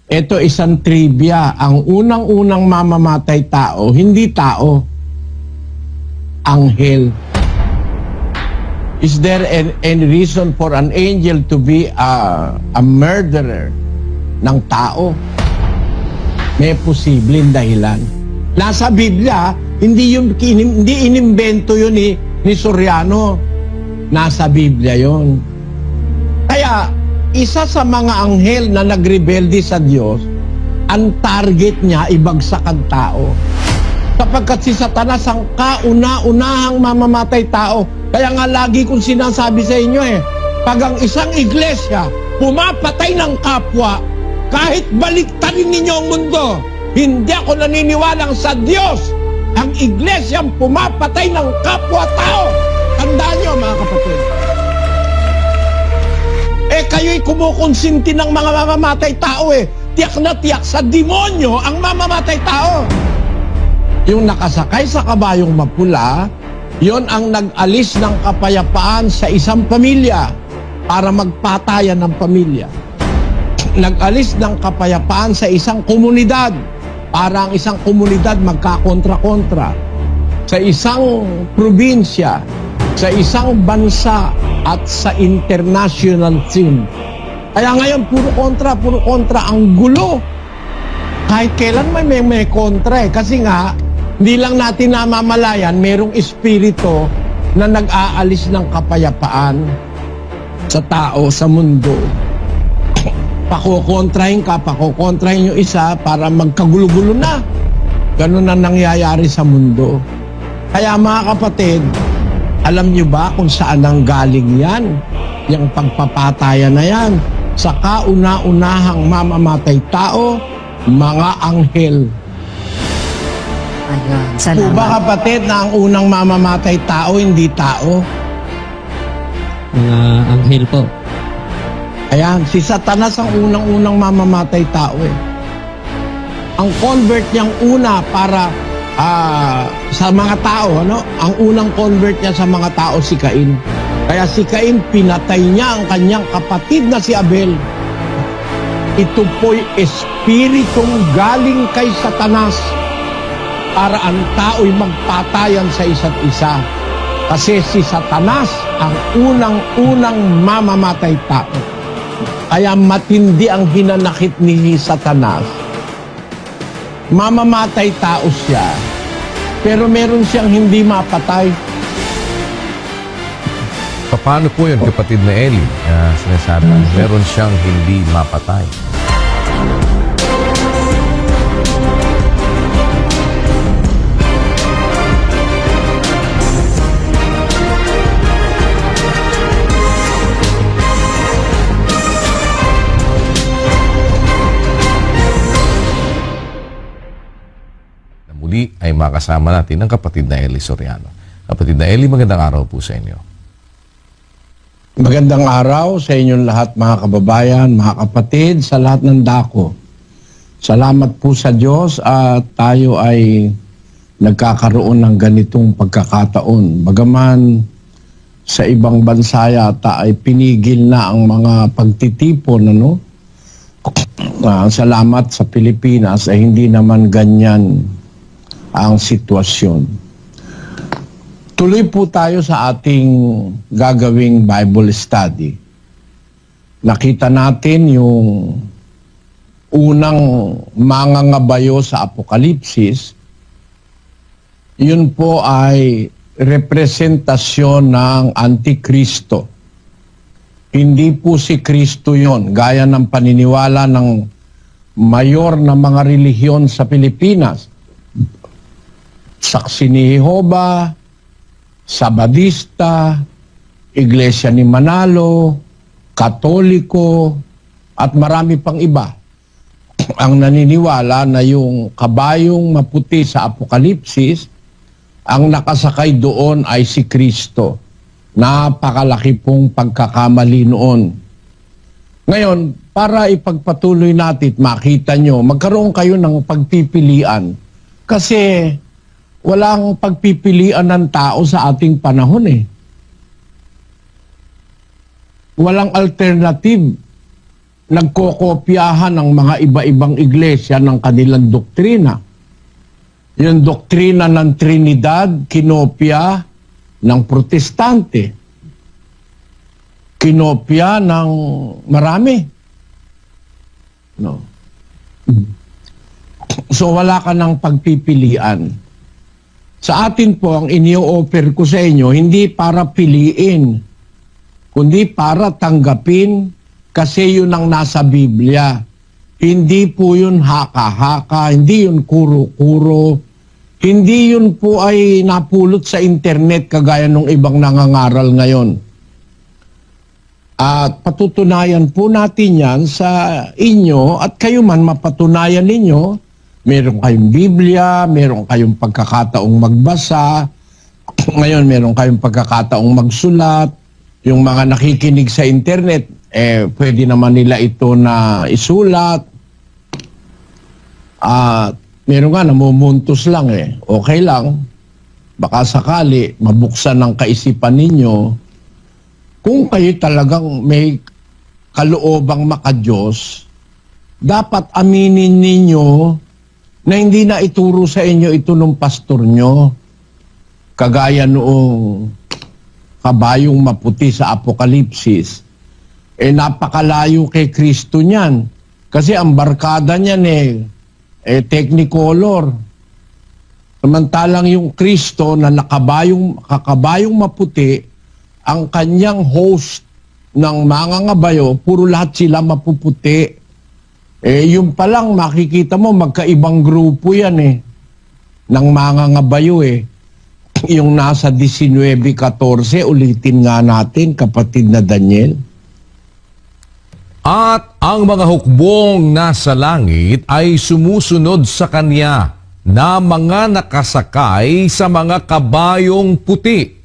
Ito isang trivia. Ang unang-unang mamamatay tao, hindi tao, anghel. Is there any reason for an angel to be a murderer ng tao? May posibleng dahilan. Nasa Biblia, hindi inimbento yun ni Soriano. Nasa Biblia yun. Kaya, isa sa mga anghel na nagrebelde sa Diyos, ang target niya, ibagsak ang tao. Sapagkat si Satanas ang kauna-unahang mamamatay tao. Kaya nga lagi kong sinasabi sa inyo pag ang isang iglesia pumapatay ng kapwa, kahit baliktarin ninyo ang mundo, hindi ako naniniwalang sa Diyos ang iglesyang pumapatay ng kapwa-tao. Tandaan nyo, mga kapatid. Kayo'y kumukonsinti ng mga mamamatay tao Tiyak na tiyak sa demonyo ang mamamatay tao. Yung nakasakay sa kabayong mapula, yon ang nag-alis ng kapayapaan sa isang pamilya para magpatayan ng pamilya. Nag-alis ng kapayapaan sa isang komunidad para ang isang komunidad magkakontra-kontra. Sa isang probinsya, sa isang bansa, at sa international scene. Kaya ngayon, puro kontra ang gulo. Kahit kailan may kontra Kasi nga, hindi lang natin namamalayan, merong espiritu na nag-aalis ng kapayapaan sa tao, sa mundo. Pakukontrahin yung isa para magkagulo-gulo na. Ganun na nangyayari sa mundo. Kaya mga kapatid, alam niyo ba kung saan ang galing yan? Yung pagpapatayan na yan. Sa kauna-unahang mamamatay tao, mga anghel. Ayun, salamat. Diba kapatid na ang unang mamamatay tao, hindi tao? Mga anghel po. Ayan, si Satanas ang unang-unang mamamatay tao Ang convert niyang una para sa mga tao, ang unang convert niya sa mga tao si Cain. Kaya si Cain, pinatay niya ang kanyang kapatid na si Abel. Ito po'y espiritong galing kay Satanas para ang tao'y magpatayan sa isa't isa. Kasi si Satanas ang unang-unang mamamatay tao. Kaya matindi ang hinanakit ni Satanas. Mamamatay tao siya, pero meron siyang hindi mapatay. Paano po yun, kapatid na Eli? Sinasabi, meron siyang hindi mapatay. Muli ay makasama natin ang kapatid na Eli Soriano. Kapatid na Eli, magandang araw po sa inyo. Magandang araw sa inyong lahat mga kababayan, mga kapatid, sa lahat ng dako. Salamat po sa Diyos at tayo ay nagkakaroon ng ganitong pagkakataon. Bagaman sa ibang bansa yata ay pinigil na ang mga pagtitipon, salamat sa Pilipinas ay hindi naman ganyan ang sitwasyon. Tuloy po tayo sa ating gagawing Bible study. Nakita natin yung unang mangangabayo sa Apokalipsis. Yun po ay representasyon ng Antikristo. Hindi po si Kristo yon, gaya ng paniniwala ng mayor na mga relihiyon sa Pilipinas. Saksi ni Jehovah, Sabadista, Iglesia ni Manalo, Katoliko, at marami pang iba. Ang naniniwala na yung kabayong maputi sa Apokalipsis, ang nakasakay doon ay si Kristo. Napakalaki pong pagkakamali noon. Ngayon, para ipagpatuloy natin, makita nyo, magkaroon kayo ng pagpipilian. Kasi walang pagpipilian ng tao sa ating panahon Walang alternative. nagkokopyahan ng mga iba-ibang iglesia ng kanilang doktrina. Yung doktrina ng Trinidad, kinopya ng Protestante. Kinopya ng marami. No. So wala ka ng pagpipilian. Sa atin po, ang inio-offer ko sa inyo, hindi para piliin, kundi para tanggapin kasi yun ang nasa Biblia. Hindi po yun haka-haka, hindi yun kuro-kuro, hindi yun po ay napulot sa internet kagaya ng ibang nangangaral ngayon. At patutunayan po natin yan sa inyo at kayo man mapatunayan ninyo. Meron kayong Biblia, meron kayong pagkakataong magbasa, ngayon meron kayong pagkakataong magsulat, yung mga nakikinig sa internet, pwede naman nila ito na isulat. Meron nga, namumuntos lang okay lang, baka sakali mabuksan ng kaisipan ninyo, kung kayo talagang may kaloobang makadiyos, dapat aminin ninyo na hindi na ituro sa inyo ito ng pastor nyo. Kagaya noong kabayong maputi sa Apokalipsis. Napakalayo kay Kristo niyan. Kasi ang barkada niyan technicolor. Samantalang yung Kristo na kakabayong maputi, ang kanyang host ng mga ngabayo, puro lahat sila mapuputi. Yung palang makikita mo, magkaibang grupo yan ng mga ngabayo Yung nasa 19:14, ulitin nga natin, kapatid na Daniel. At ang mga hukbong nasa langit ay sumusunod sa kanya na mga nakasakay sa mga kabayong puti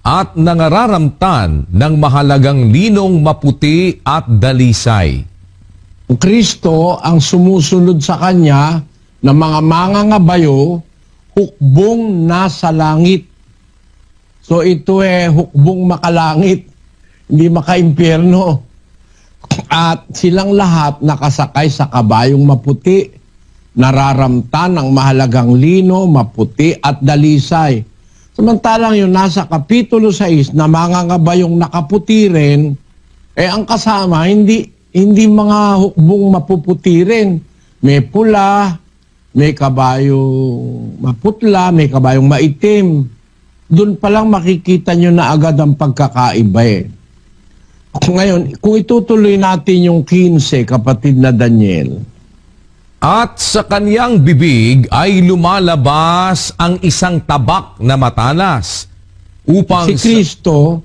at nangararamtan ng mahalagang linong maputi at dalisay. Kristo ang sumusunod sa kanya ng mga mangangabayo, hukbong nasa langit. So ito hukbong makalangit, hindi makaimpyerno. At silang lahat nakasakay sa kabayong maputi, nararamtan ng mahalagang lino, maputi at dalisay. Samantalang yung nasa Kapitulo 6 na mangangabayong nakaputi rin, ang kasama hindi mga hukbong mapuputi rin. May pula, may kabayong maputla, may kabayong maitim. Doon pa lang makikita nyo na agad ang pagkakaiba Ngayon, kung itutuloy natin yung 15, kapatid na Daniel. At sa kaniyang bibig ay lumalabas ang isang tabak na matalas upang Si Kristo,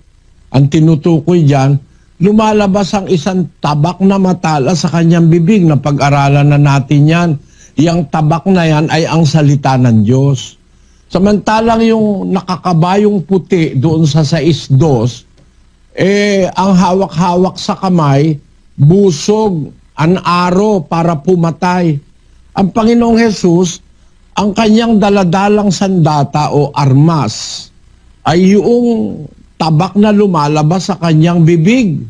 ang tinutukoy dyan, lumalabas ang isang tabak na matalas sa kanyang bibig. Na pag-aralan na natin yan. Yang tabak na yan ay ang salita ng Diyos. Samantalang yung nakakabayong puti doon sa 6:2, ang hawak-hawak sa kamay, busog, an aro para pumatay. Ang Panginoong Hesus, ang kanyang daladalang sandata o armas, ay yung tabak na lumalabas sa kanyang bibig.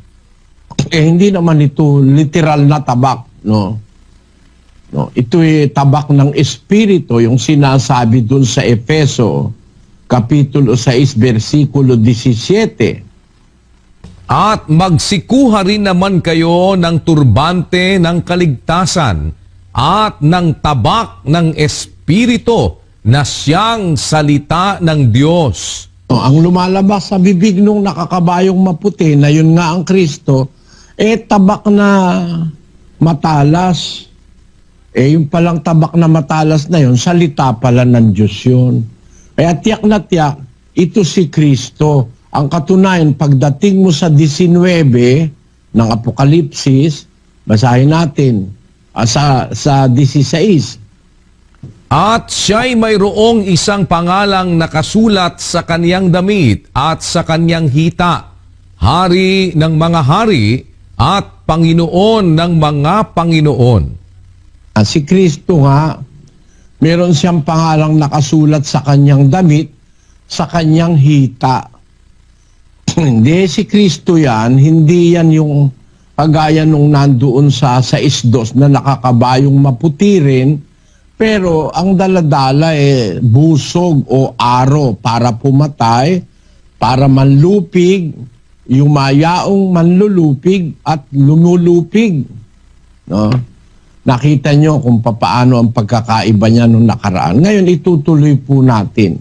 Hindi naman ito literal na tabak, no? Ito tabak ng Espiritu, yung sinasabi dun sa Efeso, Kapitulo 6, versikulo 17. At magsikuha rin naman kayo ng turbante ng kaligtasan at ng tabak ng Espiritu na siyang salita ng Diyos. Ang lumalabas sa bibig nung nakakabayong maputi, na yun nga ang Kristo, tabak na matalas. Yung palang tabak na matalas na yun, salita pala ng Diyos yun. Kaya tiyak na tiyak, ito si Kristo. Ang katunayan, pagdating mo sa 19 ng Apokalipsis, basahin natin, sa 16. At siya'y mayroong isang pangalang nakasulat sa kaniyang damit at sa kaniyang hita, Hari ng mga hari at Panginoon ng mga Panginoon. Si Kristo nga, meron siyang pangalang nakasulat sa kanyang damit, sa kanyang hita. Hindi si Kristo yan, hindi yan yung Pagaya nung nandoon sa isdos na nakakabayong maputi rin, pero ang daladala busog o aro para pumatay, para manlupig, yung mayaong manlulupig at lumulupig. No? Nakita nyo kung paano ang pagkakaiba niya nung nakaraan. Ngayon, itutuloy po natin.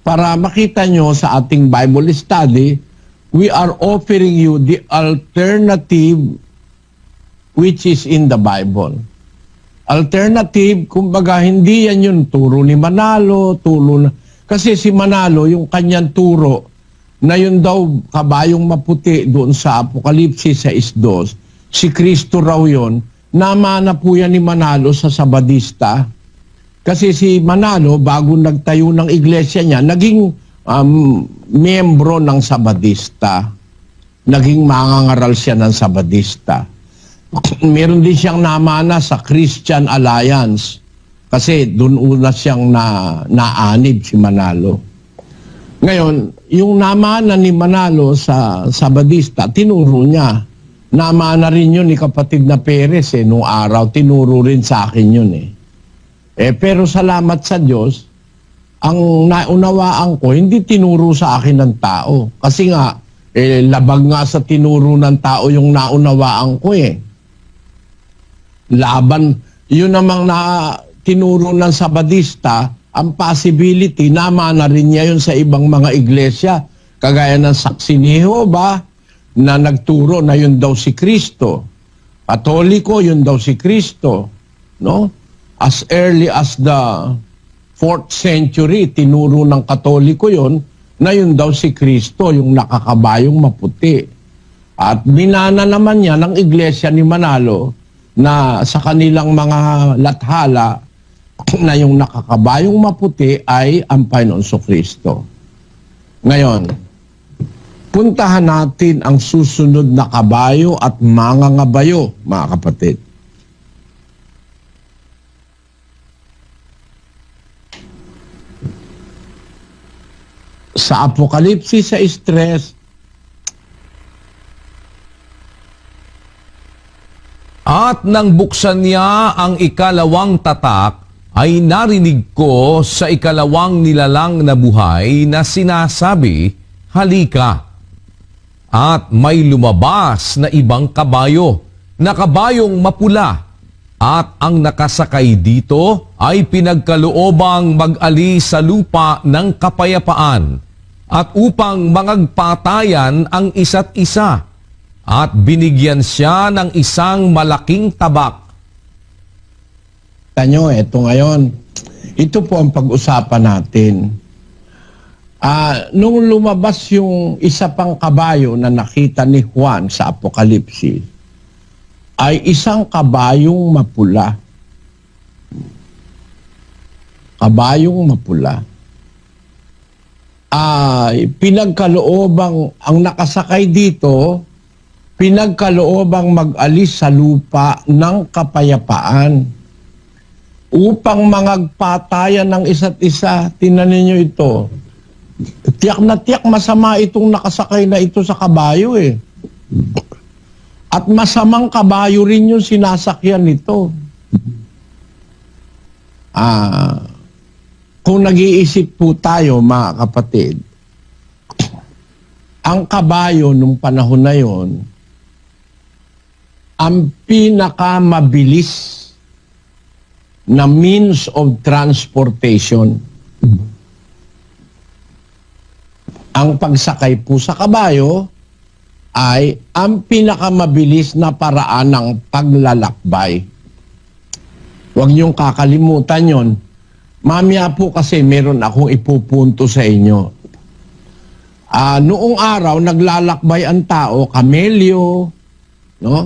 Para makita nyo sa ating Bible study, we are offering you the alternative which is in the Bible. Alternative, kumbaga, hindi yan yung turo ni Manalo, kasi si Manalo, yung kanyang turo, na yun daw kabayong maputi doon sa Apokalipsis sa isdos, si Kristo raw yun, namana po yan ni Manalo sa Sabadista. Kasi si Manalo, bago nagtayo ng iglesia niya, naging miyembro ng Sabadista. Naging mangangaral siya ng Sabadista. Meron din siyang namana sa Christian Alliance. Kasi doon una siyang naanib si Manalo. Ngayon, yung namana ni Manalo sa Sabadista, tinuro niya. Namana rin yun ni kapatid na Perez nung araw, tinuro rin sa akin yun pero salamat sa Diyos, ang naunawaan ko, hindi tinuro sa akin ng tao. Kasi nga, labag nga sa tinuro ng tao yung naunawaan ko Laban, yun namang tinuro ng Sabadista, ang possibility, namana rin niya yun sa ibang mga iglesia, kagaya ng Saksi ni Jehovah, na nagturo na yun daw si Kristo. Katoliko, yun daw si Kristo. No? As early as the 4th century, tinuro ng Katoliko yun, na yun daw si Kristo, yung nakakabayong maputi. At binana naman niya ng iglesia ni Manalo na sa kanilang mga lathala na yung nakakabayong maputi ay ang Panginoon Kristo. Ngayon, puntahan natin ang susunod na kabayo at mangangabayo, mga kapatid. Sa Apokalipsis sa stress, At nang buksan niya ang ikalawang tatak, ay narinig ko sa ikalawang nilalang na buhay na sinasabi, "Halika." At may lumabas na ibang kabayo, na kabayong mapula, at ang nakasakay dito ay pinagkaloobang mag-ali sa lupa ng kapayapaan, at upang mangagpatayan ang isa't isa, at binigyan siya ng isang malaking tabak. Tanyo, eto ngayon. Ito po ang pag-usapan natin. Nung lumabas yung isa pang kabayo na nakita ni Juan sa Apokalipsis, ay isang kabayong mapula. Kabayong mapula. Pinagkaloobang, ang nakasakay dito, pinagkaloobang mag-alis sa lupa ng kapayapaan upang mangagpatayan ng isa't isa. Tingnan ninyo ito. Tiyak na tiyak masama itong nakasakay na ito sa kabayo At masamang kabayo rin yung sinasakyan nito. Kung nag-iisip po tayo, mga kapatid, ang kabayo nung panahon na yon, ang pinakamabilis na means of transportation. Ang pagsakay po sa kabayo ay ang pinakamabilis na paraan ng paglalakbay. Huwag niyong kakalimutan yon. Mamaya po kasi meron akong ipupunto sa inyo. Noong araw, naglalakbay ang tao, kamelyo, no?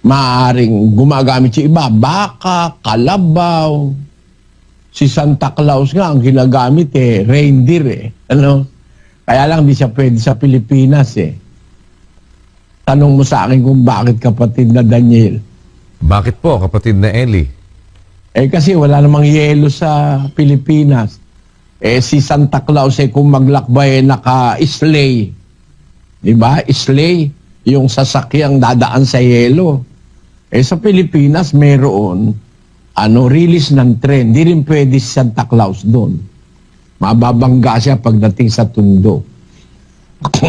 Maaring gumagamit si iba, baka, kalabaw. Si Santa Claus nga, ang ginagamit reindeer Ano? Kaya lang di siya pwede sa Pilipinas Tanong mo sa akin kung bakit, kapatid na Daniel. Bakit po, kapatid na Eli? Kasi wala namang yelo sa Pilipinas. Si Santa Claus kung maglakbay naka-sleigh. Diba? Sleigh. yung sasakyang dadaan sa yelo. Sa Pilipinas, mayroon release ng tren. Di rin pwede si Santa Claus doon. Mababangga siya pagdating sa tundo.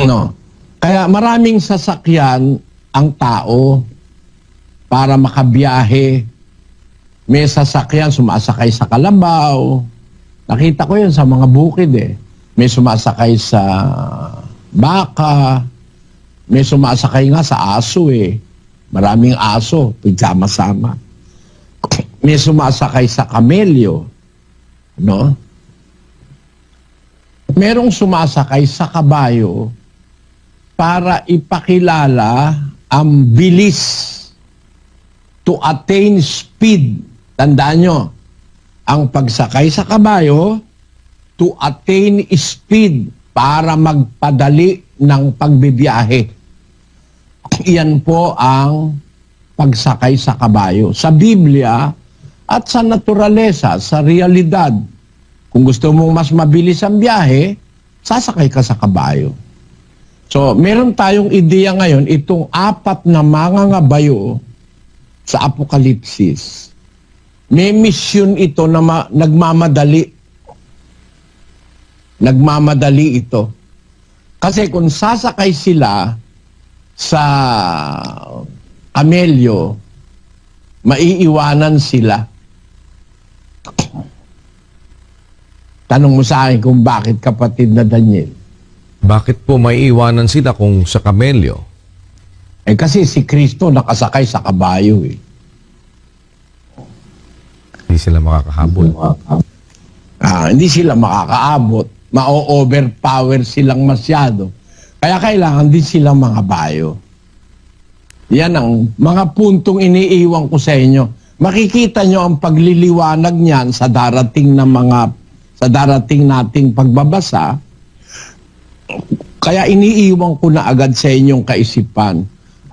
No. Kaya maraming sasakyan ang tao para makabiyahe. May sasakyan, sumasakay sa kalabaw. Nakita ko yun sa mga bukid May sumasakay sa baka. May sumasakay nga sa aso Maraming aso, pigsama-sama. May sumasakay sa kamelyo. No? Merong sumasakay sa kabayo para ipakilala ang bilis to attain speed. Tandaan nyo, ang pagsakay sa kabayo to attain speed para magpadali ng pagbibiyahe. Iyan po ang pagsakay sa kabayo. Sa Biblia at sa naturalesa, sa realidad. Kung gusto mong mas mabilis ang biyahe, sasakay ka sa kabayo. So, meron tayong ideya ngayon, itong 4 na mangangabayo sa Apokalipsis. May mission ito na nagmamadali. Nagmamadali ito. Kasi kung sasakay sila sa kamelyo, maiiwanan sila. Tanong mo sa akin kung bakit, kapatid na Daniel. Bakit po maiiwanan sila kung sa kamelyo? Kasi si Kristo nakasakay sa kabayo Hindi sila makakahabol. Hindi sila makakaabot. Ma-overpower silang masyado. Kaya kailangan din silang mga bayo. Yan ang mga puntong iniiwan ko sa inyo. Makikita nyo ang pagliliwanag niyan sa darating nating pagbabasa. Kaya iniiwan ko na agad sa inyong kaisipan.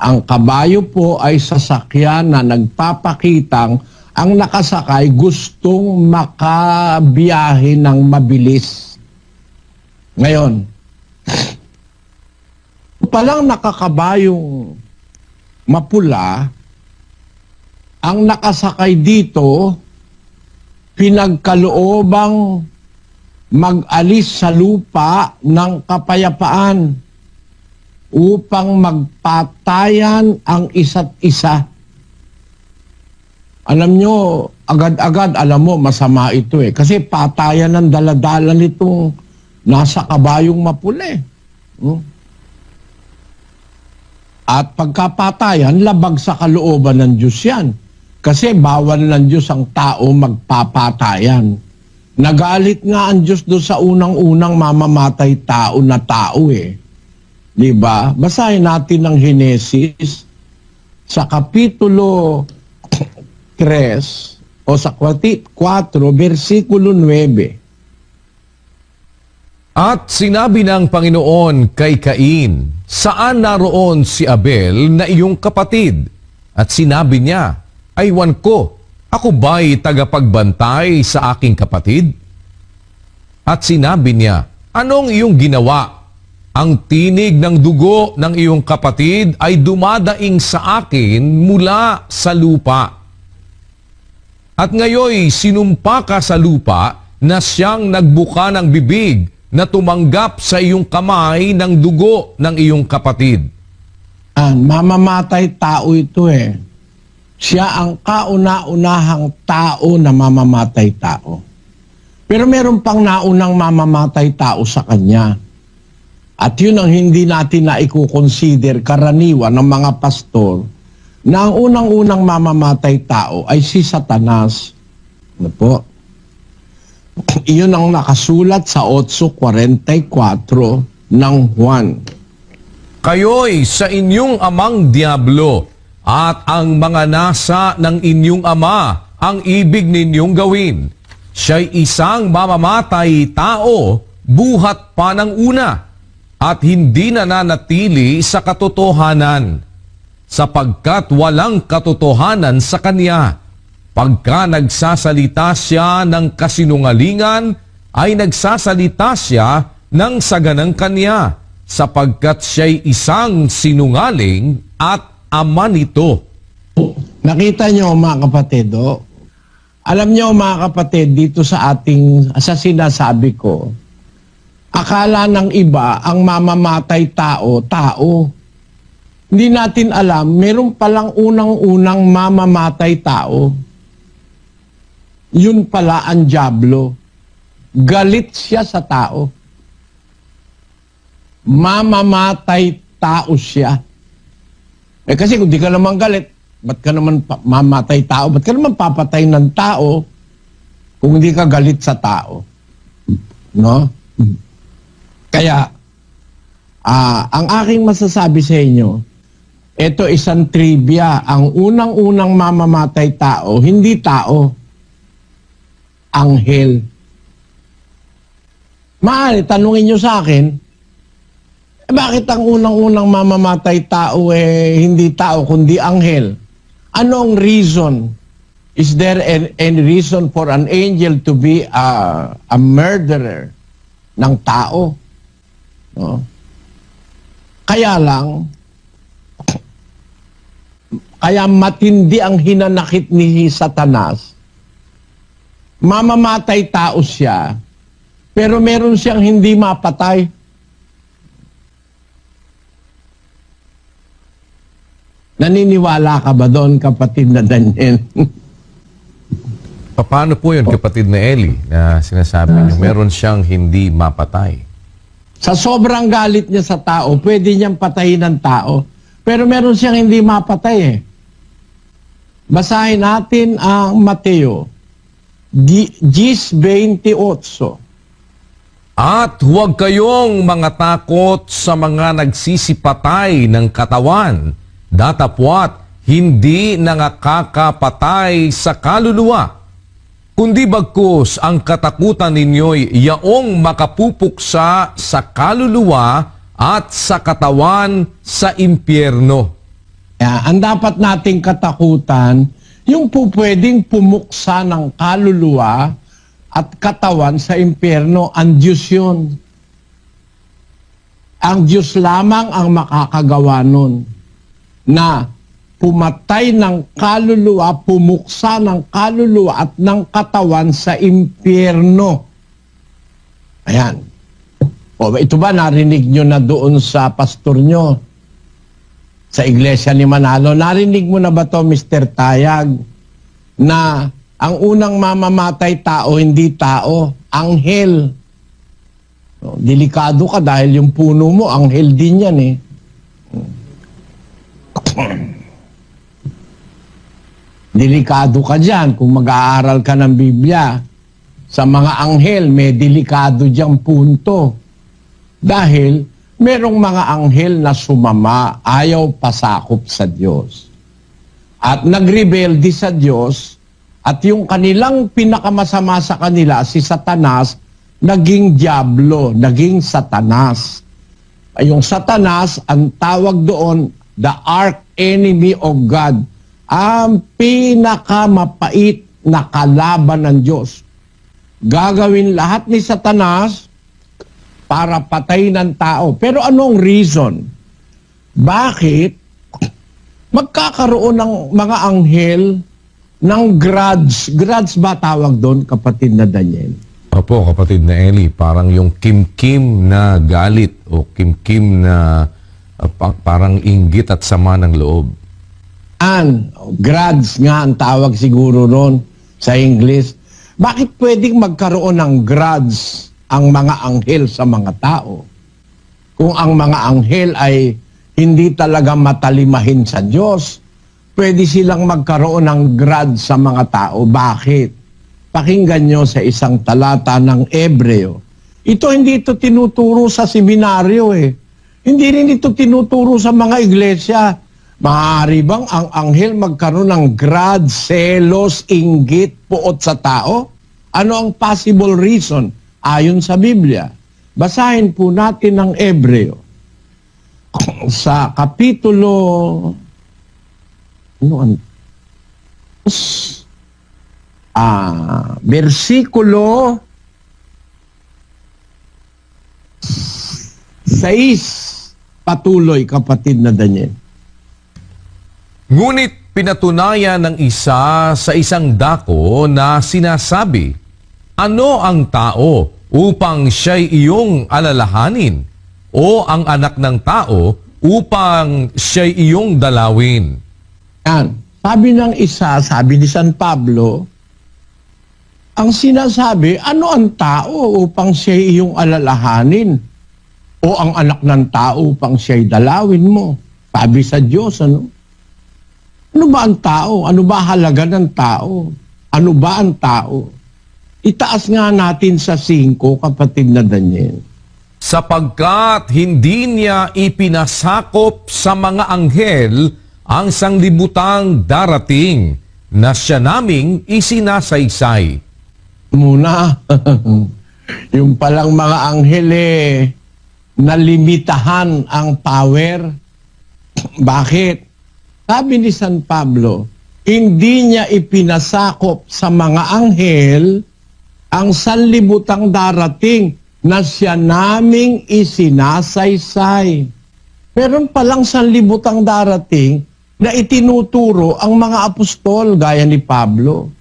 Ang kabayo po ay sasakyan na nagpapakitang ang nakasakay gustong makabiyahe ng mabilis. Ngayon, palang nakakabayong mapula, ang nakasakay dito, pinagkaloobang mag-alis sa lupa ng kapayapaan upang magpatayan ang isa't isa. Alam nyo, agad-agad, alam mo, masama ito Kasi patayan ng daladala nitong nasa kabayong mapula At pagkapatayan, labag sa kalooban ng Diyos yan. Kasi bawal ng Diyos ang tao magpapatayan. Nagalit nga ang Diyos doon sa unang-unang mamamatay tao na tao Diba? Basahin natin ang Henesis sa Kapitulo 3 o sa 4, versikulo 9. At sinabi ng Panginoon kay Cain, saan naroon si Abel na iyong kapatid? At sinabi niya, aywan ko, ako ba'y tagapagbantay sa aking kapatid? At sinabi niya, anong iyong ginawa? Ang tinig ng dugo ng iyong kapatid ay dumadaing sa akin mula sa lupa. At ngayoy sinumpa ka sa lupa na siyang nagbuka ng bibig na tumanggap sa iyong kamay ng dugo ng iyong kapatid. Mamamatay tao ito Siya ang kauna-unahang tao na mamamatay tao. Pero meron pang naunang mamamatay tao sa kanya. At yun ang hindi natin na i-consider karaniwan ng mga pastor na ang unang-unang mamamatay tao ay si Satanas. Ano po? Iyon ang nakasulat sa 8:44 ng Juan. Kayo'y sa inyong amang diablo at ang mga nasa ng inyong ama ang ibig ninyong gawin. Siya'y isang mamamatay tao buhat pa ng una at hindi nananatili sa katotohanan sapagkat walang katotohanan sa kanya. Pagka nagsasalita siya ng kasinungalingan, ay nagsasalita siya ng saganang kanya, sapagkat siya'y isang sinungaling at ama nito. Nakita nyo mga kapatid, oh? Alam nyo mga kapatid, dito sa sinasabi ko, akala ng iba ang mamamatay tao, tao. Hindi natin alam, meron palang unang-unang mamamatay tao. Yun pala ang dyablo. Galit siya sa tao. Mamamatay tao siya. Kasi kung di ka naman galit, ba't ka naman mamatay tao? Ba't ka naman papatay ng tao kung hindi ka galit sa tao? No? Kaya, ang aking masasabi sa inyo, ito isang trivia. Ang unang-unang mamamatay tao, hindi tao, anghel. Maaari, tanungin nyo sa akin, bakit ang unang-unang mamamatay tao hindi tao, kundi anghel? Anong reason? Is there any reason for an angel to be a murderer ng tao? No? Kaya lang, kaya matindi ang hinanakit ni Satanas. Mamamatay tao siya, pero meron siyang hindi mapatay. Naniniwala ka ba doon, kapatid na Daniel? Paano po yun, kapatid na Eli, na sinasabi niyo, meron siyang hindi mapatay? Sa sobrang galit niya sa tao, pwede niyang patayin ng tao, pero meron siyang hindi mapatay eh. Basahin natin ang Mateo 10:28. At huwag kayong mga takot sa mga nagsisipatay ng katawan, datapwat hindi nangakakapatay sa kaluluwa, kundi bagkus ang katakutan ninyo'y yaong makapupuksa sa kaluluwa at sa katawan sa impyerno. Ang dapat nating katakutan, yung po pwedeng pumuksa ng kaluluwa at katawan sa impyerno, ang Diyos yun. Ang Diyos lamang ang makakagawa nun na pumatay ng kaluluwa, pumuksa ng kaluluwa at ng katawan sa impyerno. Ayan. O ito ba narinig nyo na doon sa pastor nyo? Sa iglesia ni Manalo, narinig mo na ba to, Mr. Tayag, na ang unang mamamatay tao, hindi tao, anghel. So, delikado ka dahil yung puno mo, anghel din yan eh. Delikado ka dyan kung mag-aaral ka ng Biblia. Sa mga anghel, may delikado diyang punto. Dahil merong mga anghel na sumama, ayaw pasakop sa Diyos. At nagrebelde sa Diyos, at yung kanilang pinakamasama sa kanila, si Satanas, naging Diablo, naging Satanas. Yung Satanas, ang tawag doon, the arch enemy of God, ang pinakamapait na kalaban ng Diyos. Gagawin lahat ni Satanas para patayin ng tao. Pero anong reason? Bakit magkakaroon ng mga anghel ng grudge? Grudge ba tawag doon, kapatid na Daniel? Opo, kapatid na Eli, parang yung kim-kim na galit o kim-kim na parang inggit at sama ng loob. Grudge nga ang tawag siguro noon sa English. Bakit pwedeng magkaroon ng grudge ang mga anghel sa mga tao? Kung ang mga anghel ay hindi talaga matalimahin sa Diyos, pwede silang magkaroon ng grudge sa mga tao. Bakit? Pakinggan nyo sa isang talata ng Ebreo. Hindi ito tinuturo sa seminaryo eh. Hindi rin ito tinuturo sa mga iglesia. Maaari bang ang anghel magkaroon ng grudge, selos, inggit, puot sa tao? Ano ang possible reason? Ayon sa Biblia. Basahin po natin ang Ebreo. Sa kapitulo versikulo 6, patuloy kapatid na Daniel. Ngunit pinatunayan ng isa sa isang dako na sinasabi, ano ang tao upang siya'y iyong alalahanin o ang anak ng tao upang siya'y iyong dalawin? Yan. Sabi ng isa, sabi ni San Pablo, ang sinasabi, ano ang tao upang siya'y iyong alalahanin? O ang anak ng tao upang siya'y dalawin mo? Sabi sa Diyos, ano? Ano ba ang tao? Ano ba halaga ng tao? Ano ba ang tao? Itaas nga natin sa 5, kapatid na Daniel. Sapagkat hindi niya ipinasakop sa mga anghel ang sanglibutang darating na siya naming isinasaysay. Muna, yung palang mga anghel nalimitahan ang power. Bakit? Sabi ni San Pablo, hindi niya ipinasakop sa mga anghel ang sanlibutang darating na siya naming isinasaysay. Meron palang sanlibutang darating na itinuturo ang mga apostol gaya ni Pablo.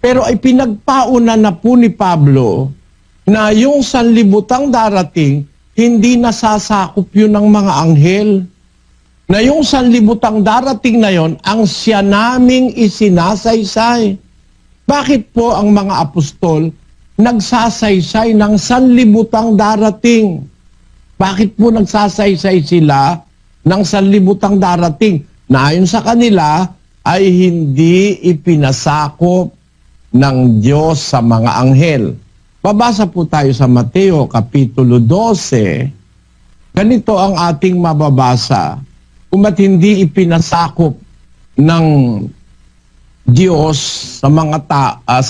Pero ay pinagpauna na po ni Pablo na yung sanlibutang darating, hindi nasasakop yun ng mga anghel. Na yung sanlibutang darating na yon ang siya naming isinasaysay. Bakit po ang mga apostol nagsasaysay ng sanlibutang darating? Bakit po nagsasaysay sila ng sanlibutang darating? Na ayon sa kanila ay hindi ipinasakop ng Diyos sa mga anghel. Babasa po tayo sa Mateo Kapitulo 12. Ganito ang ating mababasa. Kung ba't hindi ipinasakop ng Diyos sa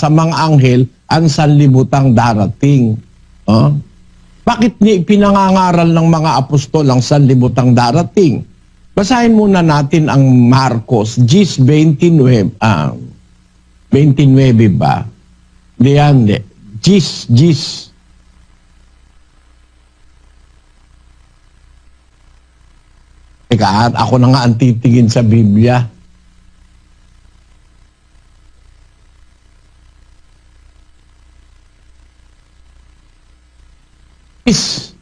mga anghel ang sanlibutang darating? Bakit ni pinangangaral ng mga apostol ang sanlibutang darating? Basahin muna natin ang Marcos 10:29. 29 ba? Hindi. 10. Teka, ako na nga ang titingin sa Biblia. Is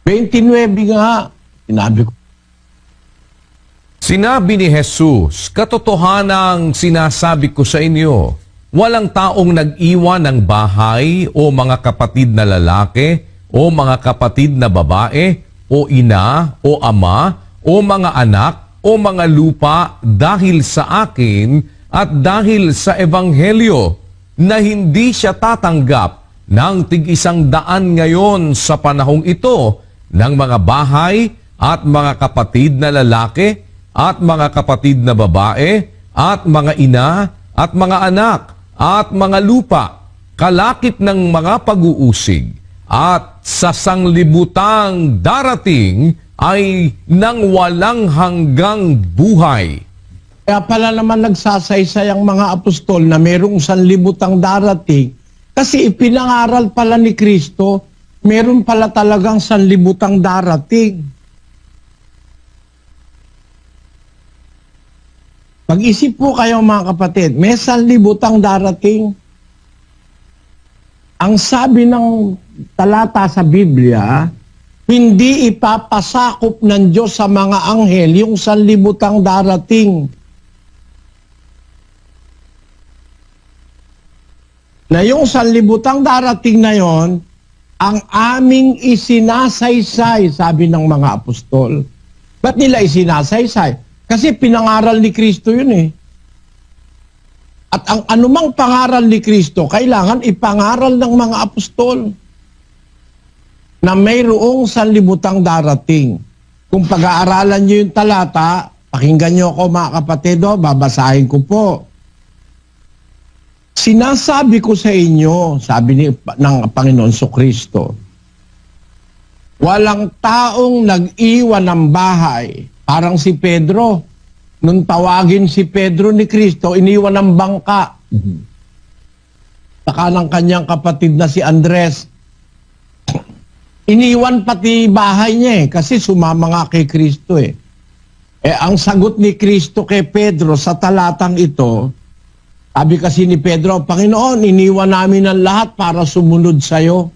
29 nga. Sinabi ko. Sinabi ni Jesus, katotohanang sinasabi ko sa inyo, walang taong nag-iwan ng bahay o mga kapatid na lalaki o mga kapatid na babae o ina o ama o mga anak o mga lupa dahil sa akin at dahil sa Ebanghelyo na hindi siya tatanggap ng tig-100 ngayon sa panahong ito ng mga bahay at mga kapatid na lalaki at mga kapatid na babae, at mga ina, at mga anak, at mga lupa, kalakip ng mga pag-uusig, at sa sanglibutang darating ay nang walang hanggang buhay. Kaya pala naman nagsasaysay ang mga apostol na merong sanlibutang darating kasi ipinangaral pala ni Kristo, meron pala talagang sanlibutang darating. Mag-isip po kayo mga kapatid, may sanlibutang darating. Ang sabi ng talata sa Biblia, hindi ipapasakop ng Diyos sa mga anghel yung sanlibutang darating. Na yung sanlibutang darating na yon, ang aming isinasaysay, sabi ng mga apostol. Ba't nila isinasaysay? Kasi pinangaral ni Kristo yun eh. At ang anumang pangaral ni Kristo, kailangan ipangaral ng mga apostol na mayroong sanlibutang darating. Kung pag-aaralan nyo yung talata, pakinggan nyo ako mga kapatid, babasahin ko po. Sinasabi ko sa inyo, sabi ng Panginoon Kristo, walang taong nag-iwan ng bahay. Parang si Pedro, nung tawagin si Pedro ni Kristo, iniwan ng bangka. Saka ng kanyang kapatid na si Andres. Iniwan pati bahay niya kasi sumama nga kay Kristo eh. Ang sagot ni Kristo kay Pedro sa talatang ito, sabi kasi ni Pedro, Panginoon, iniwan namin ang lahat para sumunod sa'yo.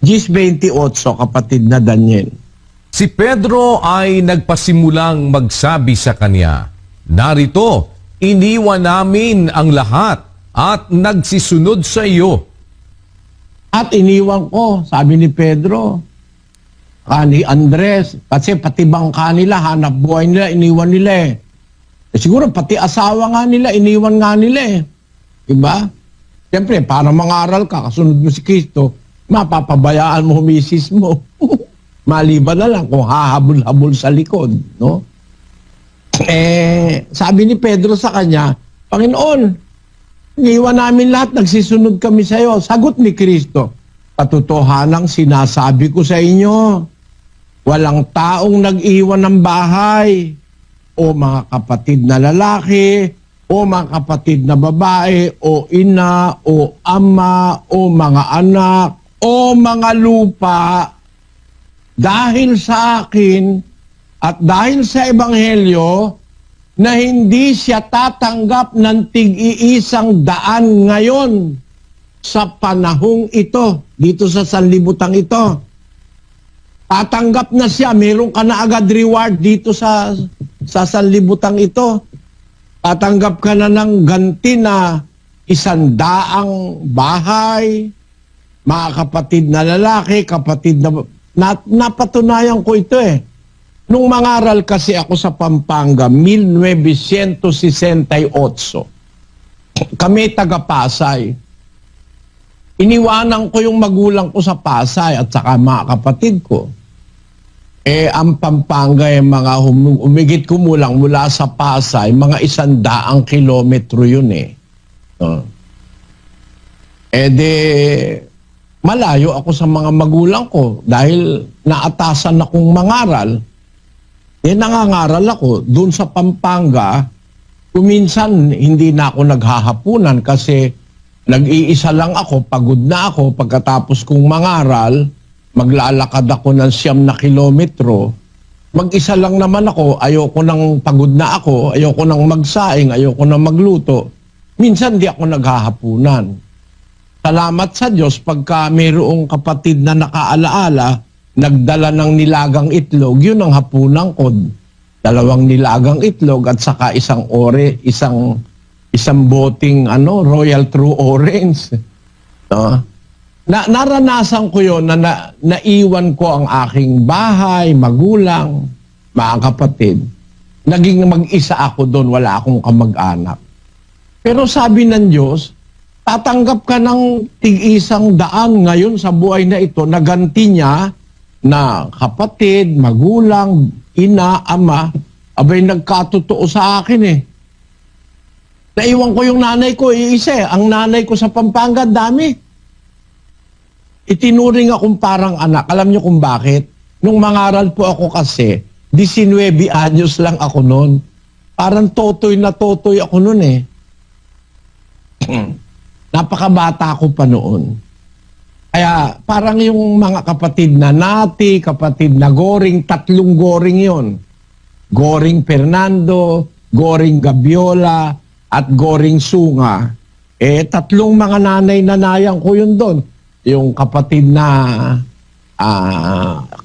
10:28, kapatid na Daniel. Si Pedro ay nagpasimulang magsabi sa kanya, narito, iniwan namin ang lahat at nagsisunod sa iyo. At iniwan ko, sabi ni Pedro, ni Andres, kasi pati bangka nila, hanap buhay nila, iniwan nila eh. Siguro pati asawa nga nila, iniwan nga nila eh. Diba? Siyempre, para mangaral ka, kasunod mo si Kristo, mapapabayaan mo misis mo. Maliban na lang kung hahabol-habol sa likod. No? Sabi ni Pedro sa kanya, Panginoon, iniwan namin lahat, nagsisunod kami sa iyo. Sagot ni Kristo, katotohanang sinasabi ko sa inyo, walang taong nag-iwan ng bahay, o mga kapatid na lalaki, o mga kapatid na babae, o ina, o ama, o mga anak, o mga lupa, dahil sa akin at dahil sa Ebanghelyo, na hindi siya tatanggap ng tig-iisang daan ngayon sa panahong ito, dito sa sanlibutan ito. Tatanggap na siya, meron ka na agad reward dito sa sanlibutan ito. Tatanggap ka na ng ganti na 100 bahay, mga kapatid na lalaki, kapatid na... napatunayan ko ito eh. Nung mangaral kasi ako sa Pampanga, 1968, kami taga-Pasay. Iniwanan ko yung magulang ko sa Pasay at saka mga kapatid ko. Ang Pampanga mga umigit kumulang mula sa Pasay, mga 100 kilometro yun eh. Malayo ako sa mga magulang ko dahil naatasan akong mangaral. Nangangaral ako doon sa Pampanga. Kuminsan hindi na ako naghahapunan kasi nag-iisa lang ako, pagod na ako. Pagkatapos kong mangaral, maglalakad ako ng 9 kilometro. Mag-isa lang naman ako, ayoko nang pagod na ako, ayoko nang magsaing, ayoko nang magluto. Minsan di ako naghahapunan. Salamat sa Diyos pagka mayroong kapatid na nakaalaala, nagdala ng nilagang itlog, yun ang hapunan ko. 2 nilagang itlog at saka isang boting Royal True Orange. No? Naranasan ko yun na naiwan ko ang aking bahay, magulang, mga kapatid. Naging mag-isa ako doon, wala akong kamag-anak. Pero sabi ng Diyos, tatanggap ka ng tig-isang daan ngayon sa buhay na ito na ganti niya na kapatid, magulang, ina, ama, abay nagkatotoo sa akin eh. Naiwan ko yung nanay ko, iisa. Ang nanay ko sa Pampanga, dami. Itinuring akong parang anak. Alam niyo kung bakit? Nung mangaral po ako kasi, 19 anyos lang ako noon. Parang totoy na totoy ako noon eh. Napakabata ko pa noon. Kaya parang yung mga kapatid na Nati, kapatid na Goring, 3 Goring yon. Goring Fernando, Goring Gabiola, at Goring Sunga. 3 mga nanay-nanayang ko yun doon. Yung kapatid na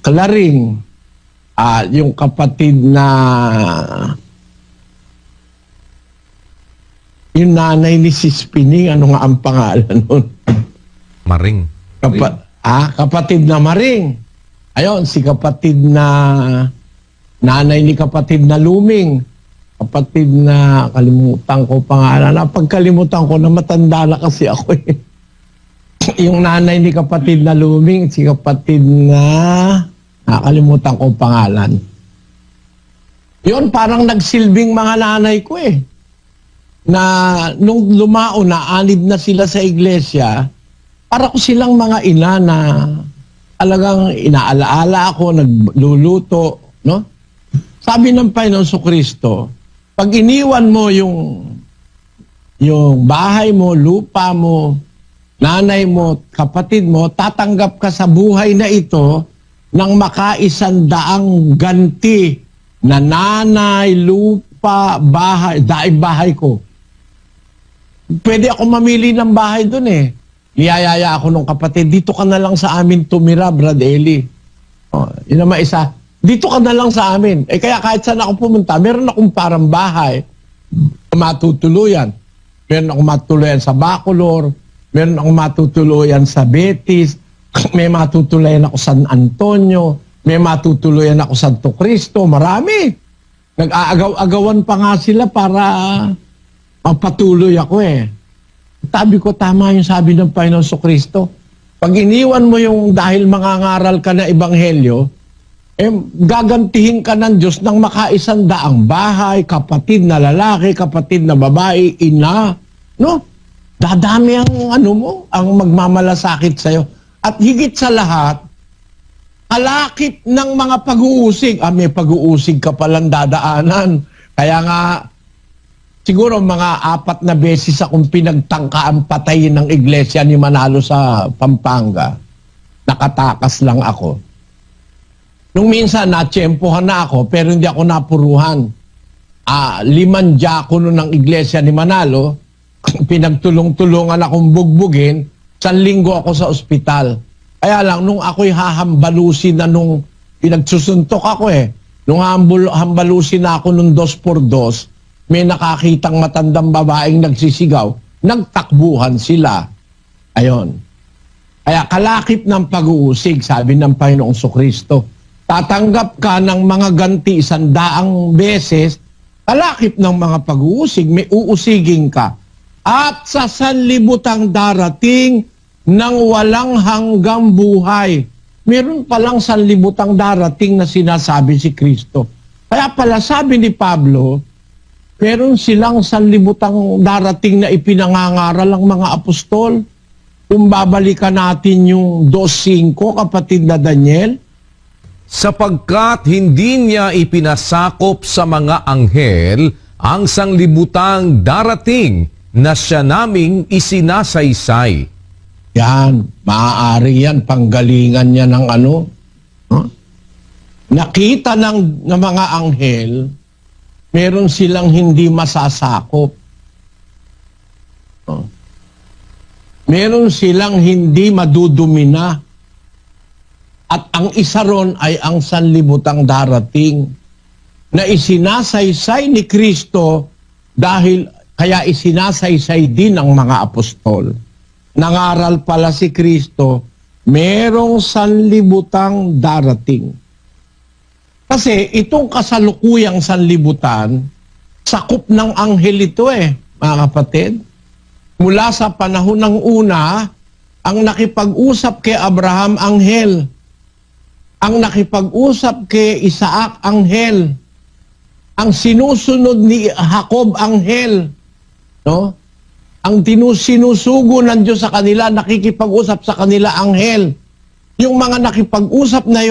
Claring, yung kapatid na yung nanay ni Sis Pining, ano nga ang pangalan nun? Maring. Kapatid na Maring. Ayun, si kapatid na nanay ni kapatid na Luming. Kapatid na, kalimutan ko pangalan. Pagkalimutan ko na matanda na kasi ako eh. Yung nanay ni kapatid na Luming, si kapatid na, nakalimutan ko pangalan. Yun, parang nagsilbing mga nanay ko eh. Na nung lumao na, 6 na sila sa iglesia, para ko silang mga ina na talagang inaalaala ako, nagluluto, no? Sabi ng Panginoon Kristo, pag iniwan mo yung bahay mo, lupa mo, nanay mo, kapatid mo, tatanggap ka sa buhay na ito ng makaisandaang ganti na nanay, lupa, bahay, daig bahay ko. Pwede ako mamili ng bahay doon eh. Niyayaya ako nung kapatid, dito ka na lang sa amin tumira, Brad Eli. Oh, yun naman isa. Dito ka na lang sa amin. Eh kaya kahit saan ako pumunta, meron akong parang bahay matutuluyan. Meron akong matutuluyan sa Bacolor, meron akong matutuluyan sa Betis, may matutuluyan ako sa San Antonio, may matutuluyan ako sa Santo Cristo, marami. Nag-aagaw-agawan pa nga sila para magpatuloy ako eh. Sabi ko, tama yung sabi ng Panginoon Kristo. Pag iniwan mo yung dahil mangangaral ka na ebanghelyo, gagantihin ka ng Diyos ng makaisandaang bahay, kapatid na lalaki, kapatid na babae, ina. No? Dadami ang magmamalasakit sa'yo. At higit sa lahat, kalakip ng mga pag-uusig. May pag-uusig ka palang dadaanan. Kaya nga, siguro mga 4 na beses akong pinagtangkaan patayin ng iglesia ni Manalo sa Pampanga. Nakatakas lang ako. Nung minsan, natsyempohan na ako, pero hindi ako napuruhan. 5 diakono ng iglesia ni Manalo, pinagtulong-tulungan akong bugbugin, 1 linggo ako sa ospital. Kaya lang, nung ako'y hahambalusin na nung pinagsusuntok ako nung hambalusin na ako nung 2x2, may nakakitang matandang babaeng nagsisigaw, nagtakbuhan sila. Ayon. Kaya kalakip ng pag-uusig, sabi ng Panginoong Kristo. Tatanggap ka ng mga ganti 100 beses, kalakip ng mga pag-uusig, may uusigin ka. At sa sanlibutang darating ng walang hanggang buhay. Meron palang sanlibutang darating na sinasabi si Kristo. Kaya pala sabi ni Pablo, meron silang sanlibutang darating na ipinangangaral ng mga apostol. Kung babalikan natin yung 2:5, kapatid na Daniel. Sapagkat hindi niya ipinasakop sa mga anghel ang sanglibutang darating na siya naming isinasaysay. Yan, maaari yan, panggalingan niya ng ano. Huh? Nakita ng mga anghel, meron silang hindi masasakop. Oh. Meron silang hindi madudumina. At ang isa ron ay ang sanlibutang darating na isinasaysay ni Kristo dahil kaya isinasaysay din ng mga apostol. Nangaral pala si Kristo, merong sanlibutang darating. Kasi itong kasalukuyang sanlibutan, sakop ng anghel ito mga kapatid. Mula sa panahon ng una, ang nakipag-usap kay Abraham, anghel. Ang nakipag-usap kay Isaac, anghel. Ang sinusunod ni Jacob, anghel. No? Ang sinusugo ng Diyos sa kanila, nakikipag-usap sa kanila, anghel. Yung mga nakipag-usap na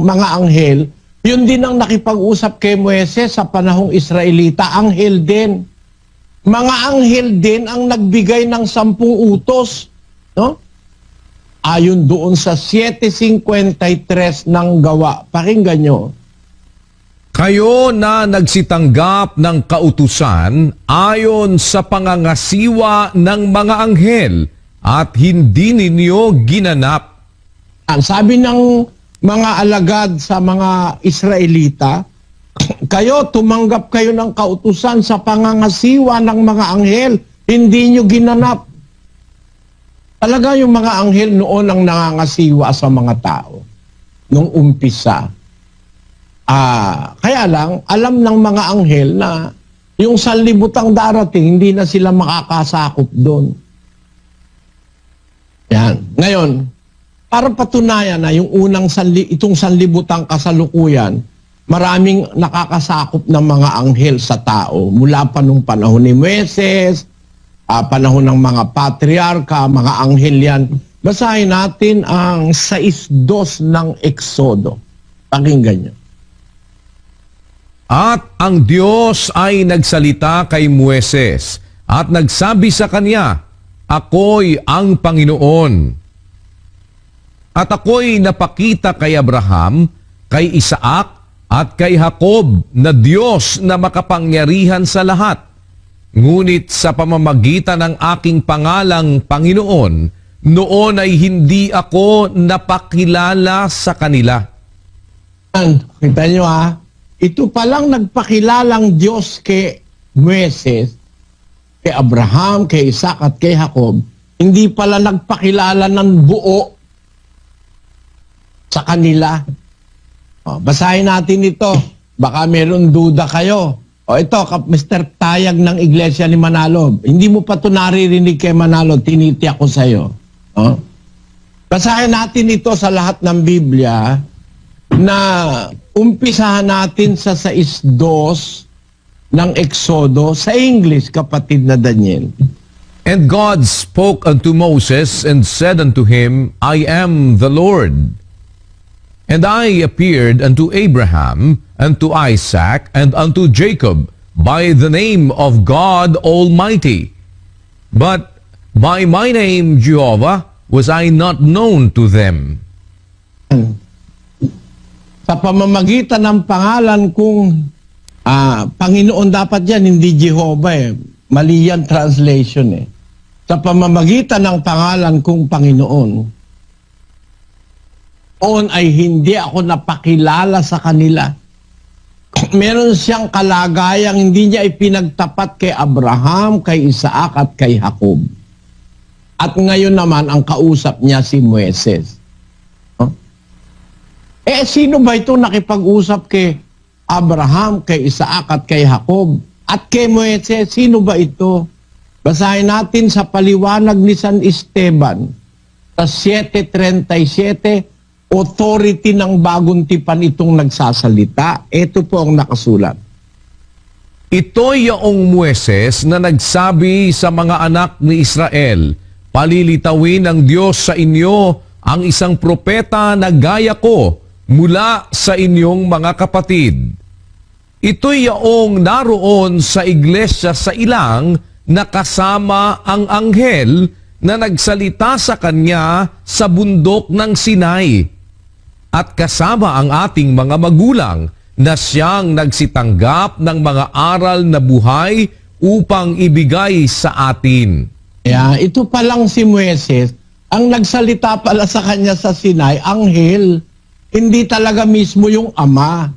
mga anghel, yun din ang nakipag-usap kay Moises sa panahong Israelita, anghel din. Mga anghel din ang nagbigay ng 10 utos. No? Ayon doon sa 7:53 ng Gawa. Pakinggan nyo. Kayo na nagsitanggap ng kautusan ayon sa pangangasiwa ng mga anghel at hindi ninyo ginanap. Sabi ng mga alagad sa mga Israelita, kayo tumanggap kayo ng kautusan sa pangangasiwa ng mga anghel, hindi nyo ginanap. Talaga yung mga anghel noon ang nangangasiwa sa mga tao nung umpisa. Kaya lang, alam ng mga anghel na yung sanlibutang darating, hindi na sila makakasakop doon. Yan. Ngayon, para patunayan na yung itong sanlibutang kasalukuyan, maraming nakakasakop ng mga anghel sa tao. Mula pa nung panahon ni Moises, panahon ng mga patriarka, mga anghel yan. Basahin natin ang 6:2 ng Exodo. Pakinggan nyo. At ang Diyos ay nagsalita kay Moises at nagsabi sa kanya, ako'y ang Panginoon. At ako'y napakita kay Abraham, kay Isaac, at kay Jacob na Diyos na makapangyarihan sa lahat. Ngunit sa pamamagitan ng aking pangalang Panginoon, noon ay hindi ako napakilala sa kanila. Kita nyo ito palang nagpakilalang Diyos kay Moises, kay Abraham, kay Isaac at kay Jacob, hindi pala nagpakilala ng buo sa kanila. Basahin natin ito. Baka meron duda kayo. Ito, Mr. Tayag ng Iglesia ni Manalo. Hindi mo pa ito naririnig kay Manalo, tinitiyak ko sa iyo. Basahin natin ito sa lahat ng Biblia na umpisahan natin sa 6:2 ng Exodo sa English, kapatid na Daniel. And God spoke unto Moses and said unto him, I am the Lord. And I appeared unto Abraham, and to Isaac, and unto Jacob, by the name of God Almighty. But by my name Jehovah was I not known to them. Sa pamamagitan ng pangalan kong Panginoon, dapat yan, hindi Jehovah Mali yan translation Sa pamamagitan ng pangalan kong Panginoon, noon ay hindi ako napakilala sa kanila. Meron siyang kalagayang hindi niya ipinagtapat kay Abraham, kay Isaac at kay Jacob. At ngayon naman ang kausap niya si Moises. Sino ba ito nakipag-usap kay Abraham, kay Isaac at kay Jacob? At kay Moises, sino ba ito? Basahin natin sa paliwanag ni San Esteban sa 7:37, authority ng bagong tipan itong nagsasalita. Ito po ang nakasulat. Ito'y yaong Moises na nagsabi sa mga anak ni Israel, palilitawin ng Diyos sa inyo ang isang propeta na gaya ko mula sa inyong mga kapatid. Ito'y yaong naroon sa iglesia sa ilang na kasama ang anghel na nagsalita sa kanya sa bundok ng Sinai. At kasama ang ating mga magulang na siyang nagsitanggap ng mga aral na buhay upang ibigay sa atin. Ito pa lang si Moises, ang nagsalita pala sa kanya sa Sinai, anghel. Hindi talaga mismo yung ama.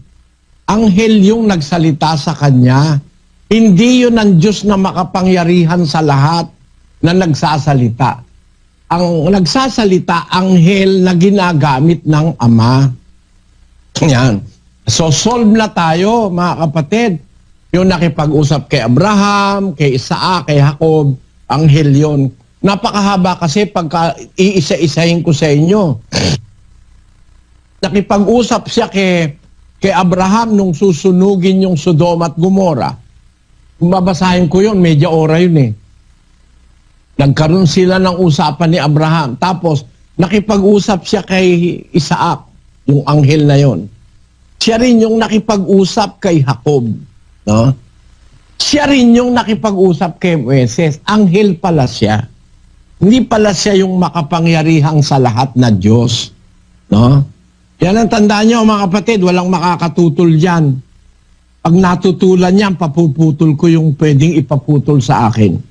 Anghel yung nagsalita sa kanya. Hindi yun ang Diyos na makapangyarihan sa lahat na nagsasalita. Ang nagsasalita, anghel na ginagamit ng ama. Yan. So solve na tayo, mga kapatid. Yung nakipag-usap kay Abraham, kay Isaac, kay Jacob, anghel yon. Napakahaba kasi pagka iisa-isahin ko sa inyo. Nakipag-usap siya kay Abraham nung susunugin yung Sodom at Gomora. Kung babasahin ko yun, medya ora yun Nagkaroon sila ng usapan ni Abraham. Tapos, nakipag-usap siya kay Isaac, yung anghel na yon. Siya rin yung nakipag-usap kay Jacob. No? Siya rin yung nakipag-usap kay Moises. Anghel pala siya. Hindi pala siya yung makapangyarihang sa lahat na Diyos. No? Yan ang tandaan nyo, mga kapatid. Walang makakatutol dyan. Pag natutulan yan, papuputol ko yung pwedeng ipaputol sa akin.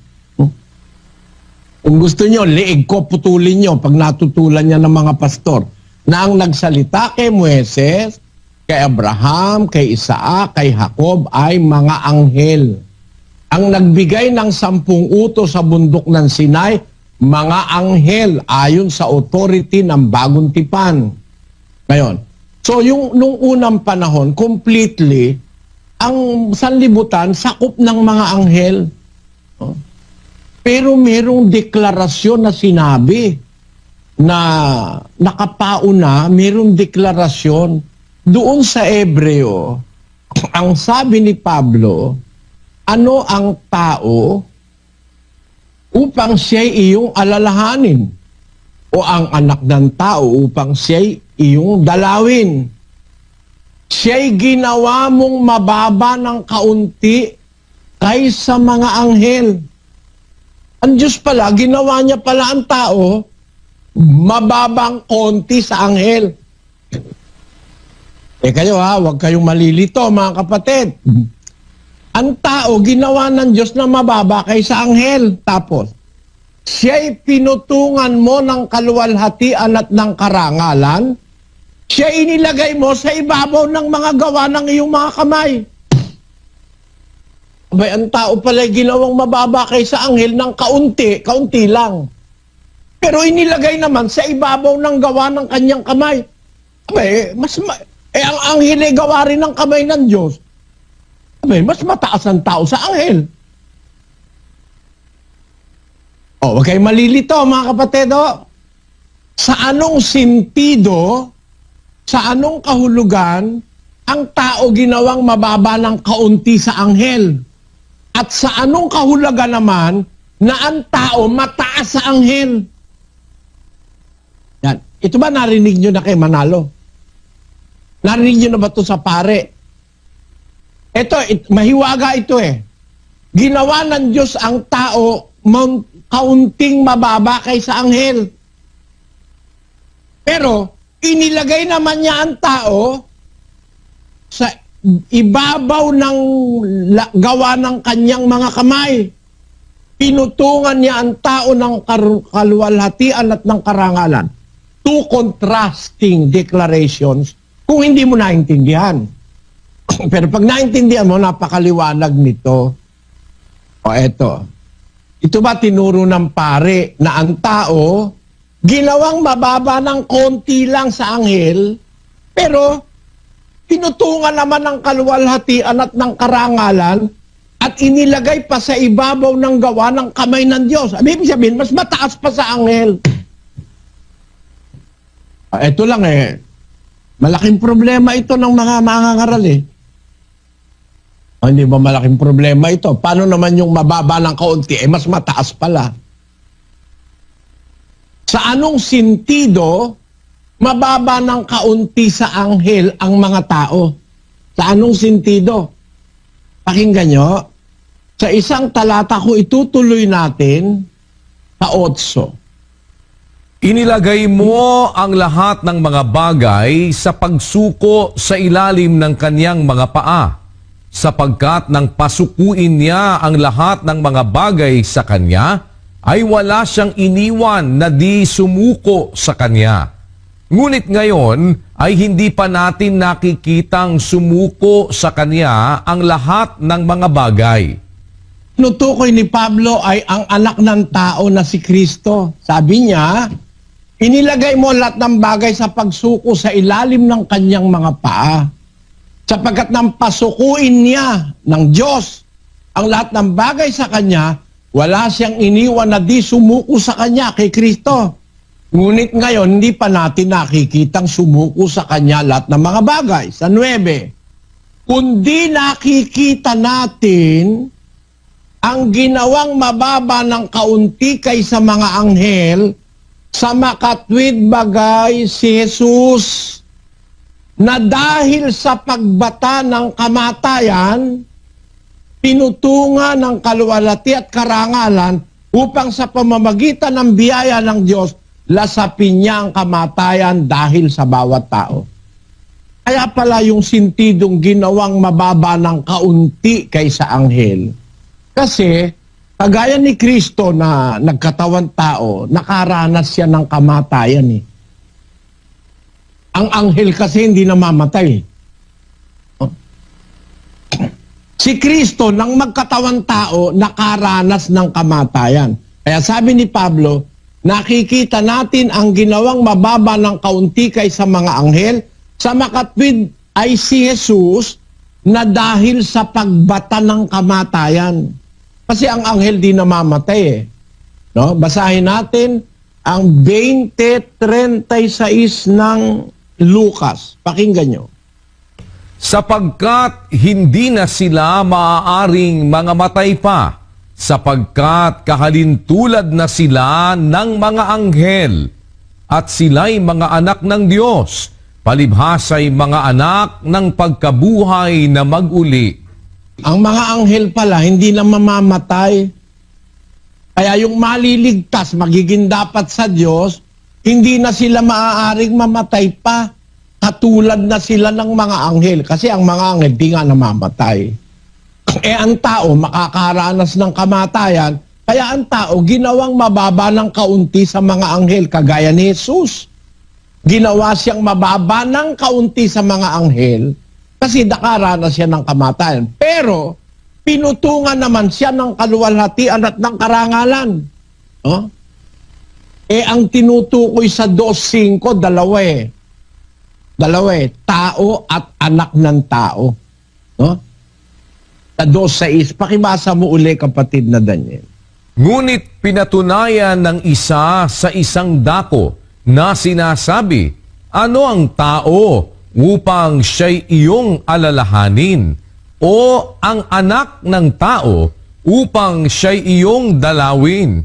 Kung gusto nyo, liig ko, putulin nyo pag natutulan niya ng mga pastor na ang nagsalita kay Moises, kay Abraham, kay Isaac, kay Jacob ay mga anghel. Ang nagbigay ng 10 utos sa bundok ng Sinai, mga anghel ayon sa authority ng bagong tipan. Ngayon, so nung unang panahon, completely, ang sanlibutan sakop ng mga anghel. Pero merong deklarasyon na sinabi na nakapauna, merong deklarasyon doon sa Hebreo. Ang sabi ni Pablo, ano ang tao upang siya'y iyong alalahanin? O ang anak ng tao upang siya'y iyong dalawin? Siya'y ginawa mong mababa ng kaunti kaysa mga anghel. Ang Diyos pala, ginawa niya pala ang tao, mababang konti sa anghel. Kayo huwag kayong malilito mga kapatid. Ang tao, ginawa ng Diyos na mababa kaysa anghel. Tapos, siya'y pinutungan mo ng kaluwalhatian at ng karangalan. Siya inilagay mo sa ibabaw ng mga gawa ng iyong mga kamay. Abay, ang tao pala'y ginawang mababa kaysa anghel ng kaunti lang. Pero inilagay naman sa ibabaw ng gawa ng kanyang kamay. Abay, ang anghel ay gawa rin ng kamay ng Diyos. Abay, mas mataas ang tao sa anghel. Huwag kayong malilito mga kapatid. Sa anong sentido, sa anong kahulugan, ang tao ginawang mababa ng kaunti sa anghel? At sa anong kahulugan naman na ang tao mataas sa anghel? Yan. Ito ba narinig nyo na kay Manalo? Narinig nyo na ba ito sa pare? Mahiwaga ito eh. Ginawa ng Diyos ang tao kaunting mababa kaysa anghel. Pero, inilagay naman niya ang tao sa ibabaw ng gawa ng kanyang mga kamay. Pinutungan niya ang tao ng kaluwalhatian at ng karangalan. Two contrasting declarations kung hindi mo naintindihan. Pero pag naintindihan mo, napakaliwanag nito. Eto. Ito ba tinuro ng pare na ang tao ginawang mababa ng konti lang sa anghel, pero pinutungan naman ng kaluwalhatian at ng karangalan at inilagay pa sa ibabaw ng gawa ng kamay ng Diyos. Ibig sabihin, mas mataas pa sa anghel. Ito lang malaking problema ito ng mga mangangaral Hindi ba malaking problema ito? Paano naman yung mababa ng kaunti? Mas mataas pala. Sa anong sentido mababa ng kaunti sa anghel ang mga tao? Sa anong sentido? Pakinggan nyo. Sa isang talata ko itutuloy natin sa 8. Inilagay mo ang lahat ng mga bagay sa pagsuko sa ilalim ng kanyang mga paa, sapagkat nang pasukuin niya ang lahat ng mga bagay sa kanya, ay wala siyang iniwan na di sumuko sa kanya. Ngunit ngayon ay hindi pa natin nakikitang sumuko sa kanya ang lahat ng mga bagay. Nutukoy ni Pablo ay ang anak ng tao na si Kristo. Sabi niya, inilagay mo lahat ng bagay sa pagsuko sa ilalim ng kanyang mga paa. Sapagkat nang pasukuin niya ng Diyos ang lahat ng bagay sa kanya, wala siyang iniwan na di sumuko sa kanya kay Kristo. Ngunit ngayon, hindi pa natin nakikitang sumuko sa kanya lahat ng mga bagay. Sa 9, kundi nakikita natin ang ginawang mababa ng kaunti kaysa mga anghel sa makatwid bagay si Jesus, na dahil sa pagbata ng kamatayan, pinutungan ng kaluwalhati at karangalan upang sa pamamagitan ng biyaya ng Diyos, lasapin niya ang kamatayan dahil sa bawat tao. Kaya pala yung sintidong ginawang mababa ng kaunti kaysa anghel. Kasi, kagaya ni Kristo na nagkatawan tao, nakaranas siya ng kamatayan Ang anghel kasi hindi namamatay. Si Kristo, nang magkatawan tao, nakaranas ng kamatayan. Kaya sabi ni Pablo, nakikita natin ang ginawang mababa ng kaunti kaysa mga anghel, sa makatwid ay si Jesus na dahil sa pagbata ng kamatayan. Kasi ang anghel di namamatay No? Basahin natin ang 20:36 ng Lucas. Pakinggan nyo. Sapagkat hindi na sila maaaring mga matay pa, sapagkat kahalintulad na sila ng mga anghel, at sila'y mga anak ng Diyos, palibhasa'y mga anak ng pagkabuhay na mag-uli. Ang mga anghel pala, hindi na mamamatay. Kaya yung maliligtas, magiging dapat sa Diyos, hindi na sila maaaring mamatay pa. Katulad na sila ng mga anghel. Kasi ang mga anghel, di nga namamatay. Ang tao, makakaranas ng kamatayan. Kaya ang tao, ginawang mababa ng kaunti sa mga anghel, kagaya ni Jesus. Ginawa siyang mababa ng kaunti sa mga anghel kasi nakaranas siya ng kamatayan. Pero, pinutungan naman siya ng kaluwalhatian at ng karangalan. No? Ang tinutukoy sa 2:5, dalawa eh. Dalawa eh. Tao at anak ng tao. No? Sa 2:6, pakibasa mo uli, kapatid na Daniel. Ngunit pinatunayan ng isa sa isang dako na sinasabi, ano ang tao upang siya'y iyong alalahanin? O ang anak ng tao upang siya'y iyong dalawin?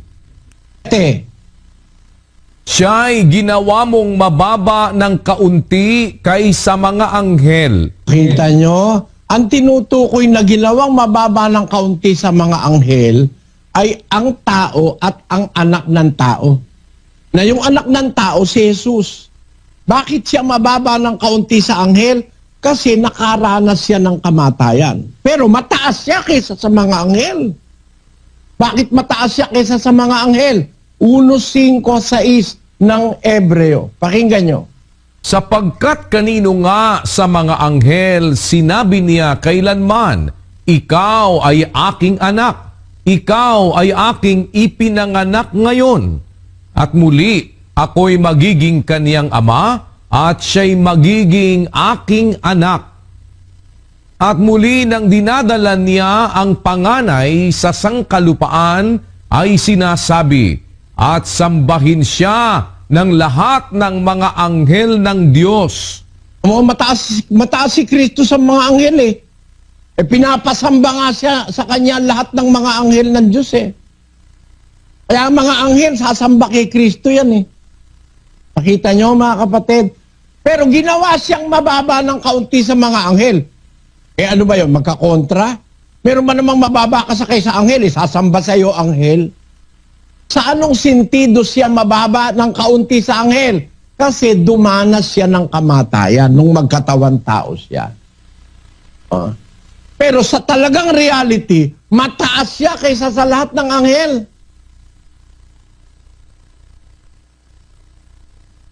Siya'y ginawa mong mababa ng kaunti kaysa mga anghel. Kita nyo? Ang tinutukoy na ginawang mababa ng kaunti sa mga anghel ay ang tao at ang anak ng tao. Na yung anak ng tao, si Jesus. Bakit siya mababa ng kaunti sa anghel? Kasi nakaranas siya ng kamatayan. Pero mataas siya kaysa sa mga anghel. Bakit mataas siya kaysa sa mga anghel? 1:5-6 ng Ebreo. Pakinggan nyo. Sapagkat kanino nga sa mga anghel sinabi niya kailanman, ikaw ay aking anak, ikaw ay aking ipinanganak ngayon. At muli, ako'y magiging kaniyang ama, at siya'y magiging aking anak. At muli nang dinadala niya ang panganay sa sangkalupaan ay sinasabi, at sambahin siya ng lahat ng mga anghel ng Diyos. Mataas si Kristo sa mga anghel eh. Pinapasamba nga siya sa kanya lahat ng mga anghel ng Diyos eh. Kaya ang mga anghel sasamba kay Kristo yan eh. Nakita nyo mga kapatid? Pero ginawa siyang mababa ng kaunti sa mga anghel. Ano ba yun? Magkakontra? Meron ba namang mababa ka sa kaysa anghel? Sasamba sa iyo anghel. Sa anong sentido siya mababa ng kaunti sa anghel? Kasi dumanas siya ng kamatayan nung magkatawan tao siya. Pero sa talagang reality, mataas siya kaysa sa lahat ng anghel.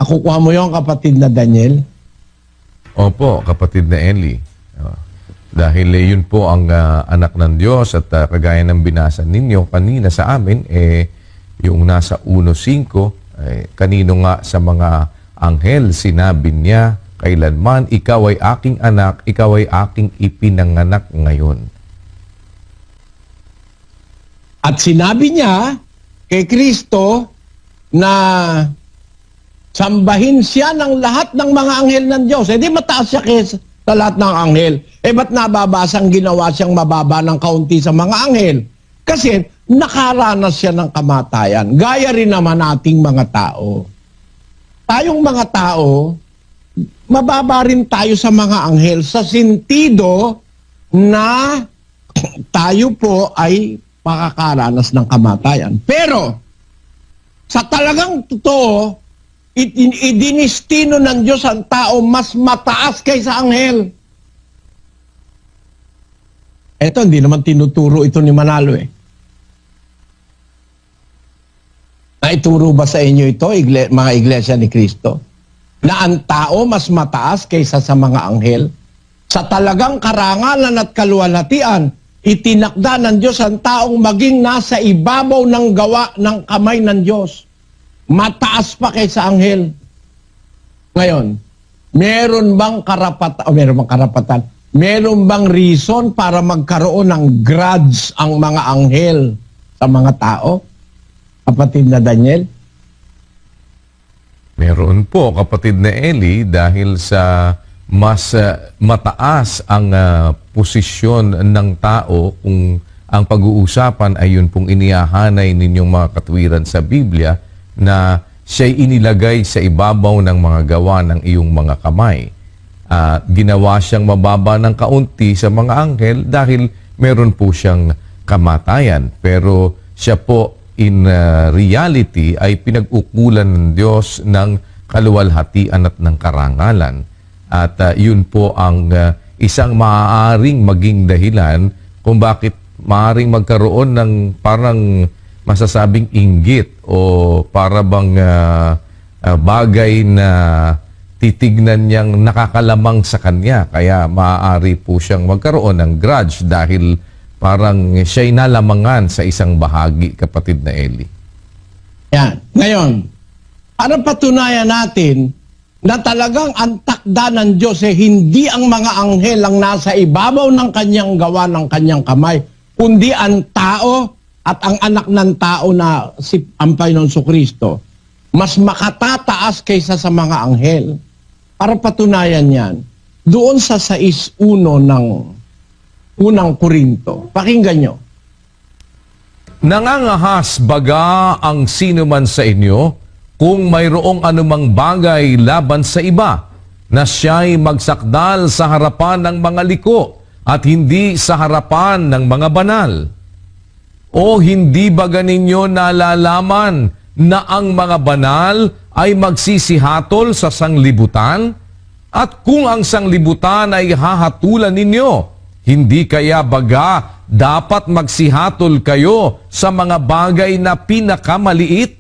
Kukuha mo yung kapatid na Daniel? Opo, kapatid na Eli. Dahil yun po ang anak ng Diyos at kagaya ng binasa ninyo kanina sa amin, yung nasa 1:5, kanino nga sa mga anghel sinabi niya, kailanman ikaw ay aking anak, ikaw ay aking ipinanganak ngayon. At sinabi niya kay Kristo na sambahin siya ng lahat ng mga anghel ng Diyos. Di mataas siya kaysa sa lahat ng anghel. Ba't nababasang ginawa siyang mababa ng kaunti sa mga anghel? Kasi nakaranas siya ng kamatayan. Gaya rin naman nating mga tao. Tayong mga tao, mababa rin tayo sa mga anghel sa sentido na tayo po ay makakaranas ng kamatayan. Pero, sa talagang totoo, idinistino ng Diyos ang tao mas mataas kaysa anghel. Eto, hindi naman tinuturo ito ni Manalo eh. Naituro ba sa inyo ito, mga iglesia ni Kristo? Na ang tao mas mataas kaysa sa mga anghel? Sa talagang karangalan at kaluwalhatian, itinakda ng Diyos ang taong maging nasa ibabaw ng gawa ng kamay ng Diyos. Mataas pa kaysa anghel. Ngayon, meron bang karapatan? Meron bang reason para magkaroon ng grudge ang mga anghel sa mga tao? Kapatid na Daniel? Meron po, kapatid na Eli, dahil sa mas mataas ang posisyon ng tao kung ang pag-uusapan ay yun pong inihahanay ninyong mga katwiran sa Biblia, na siya'y inilagay sa ibabaw ng mga gawa ng iyong mga kamay. Ginawa siyang mababa ng kaunti sa mga anghel dahil meron po siyang kamatayan. Pero siya po in reality ay pinag-ukulan ng Diyos ng kaluwalhatian at ng karangalan. At yun po ang isang maaaring maging dahilan kung bakit maaaring magkaroon ng parang masasabing inggit o para bang bagay na titignan niyang nakakalamang sa kanya. Kaya maaari po siyang magkaroon ng grudge dahil parang siya'y nalamangan sa isang bahagi, kapatid na Eli. Yan. Ngayon, para patunayan natin na talagang ang takda ng Diyos hindi ang mga anghel ang nasa ibabaw ng kanyang gawa ng kanyang kamay, kundi ang tao at ang anak ng tao na si ang Panginoon Kristo, mas makatataas kaysa sa mga anghel. Para patunayan yan, doon sa 6:1 ng unang Korinto. Pakinggan nyo. Nangangahas baga ang sino man sa inyo kung mayroong anumang bagay laban sa iba, na siya'y magsakdal sa harapan ng mga liko at hindi sa harapan ng mga banal? O hindi ba ganinyo nalalaman na ang mga banal ay magsisihatol sa sanglibutan? At kung ang sanglibutan ay hahatulan ninyo, hindi kaya baga dapat magsihatol kayo sa mga bagay na pinakamaliit?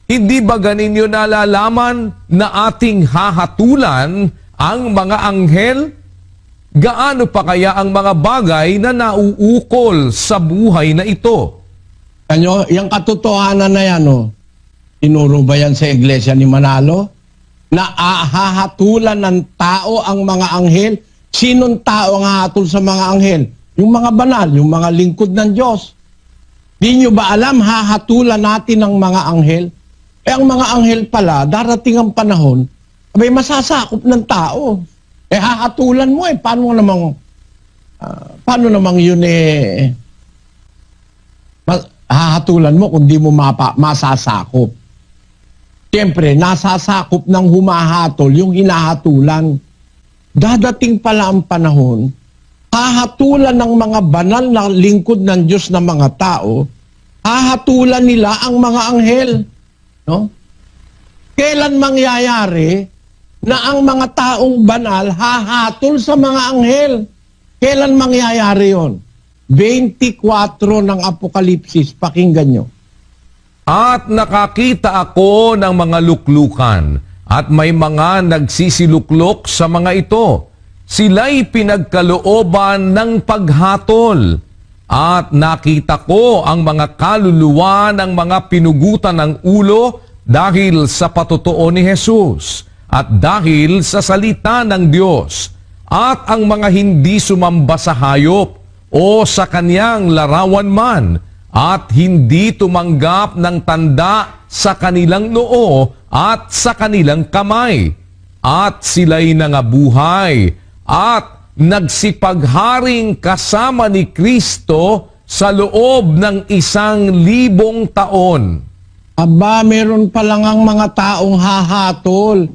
Hindi ba ganinyo nalalaman na ating hahatulan ang mga anghel? Gaano pa kaya ang mga bagay na nauukol sa buhay na ito? Kanyo, yung katotohanan na yan, tinuro ba yan sa iglesia ni Manalo? Na hahatulan ng tao ang mga anghel? Sinong tao ang hahatol sa mga anghel? Yung mga banal, yung mga lingkod ng Diyos. Di nyo ba alam, hahatulan natin ang mga anghel? Ang mga anghel pala, darating ang panahon, may masasakop ng tao. Hahatulan mo paano namang yun hahatulan mo kung di mo masasakop. Siyempre, nasasakop ng humahatol yung hinahatulan. Dadating pala ang panahon, hahatulan ng mga banal na lingkod ng Diyos na mga tao, hahatulan nila ang mga anghel. No? Kailan mangyayari na ang mga taong banal hahatol sa mga anghel? Kailan mangyayari yon? 24 ng Apokalipsis. Pakinggan nyo. At nakakita ako ng mga luklukan at may mga nagsisiluklok sa mga ito. Sila'y pinagkalooban ng paghatol. At nakita ko ang mga kaluluwa ng mga pinugutan ng ulo dahil sa patotoo ni Jesus at dahil sa salita ng Diyos, at ang mga hindi sumamba sa hayop o sa kanyang larawan man, at hindi tumanggap ng tanda sa kanilang noo at sa kanilang kamay, at sila'y nangabuhay at nagsipagharing kasama ni Kristo sa loob ng 1,000 taon. Aba, meron pa lang ang mga taong hahatol.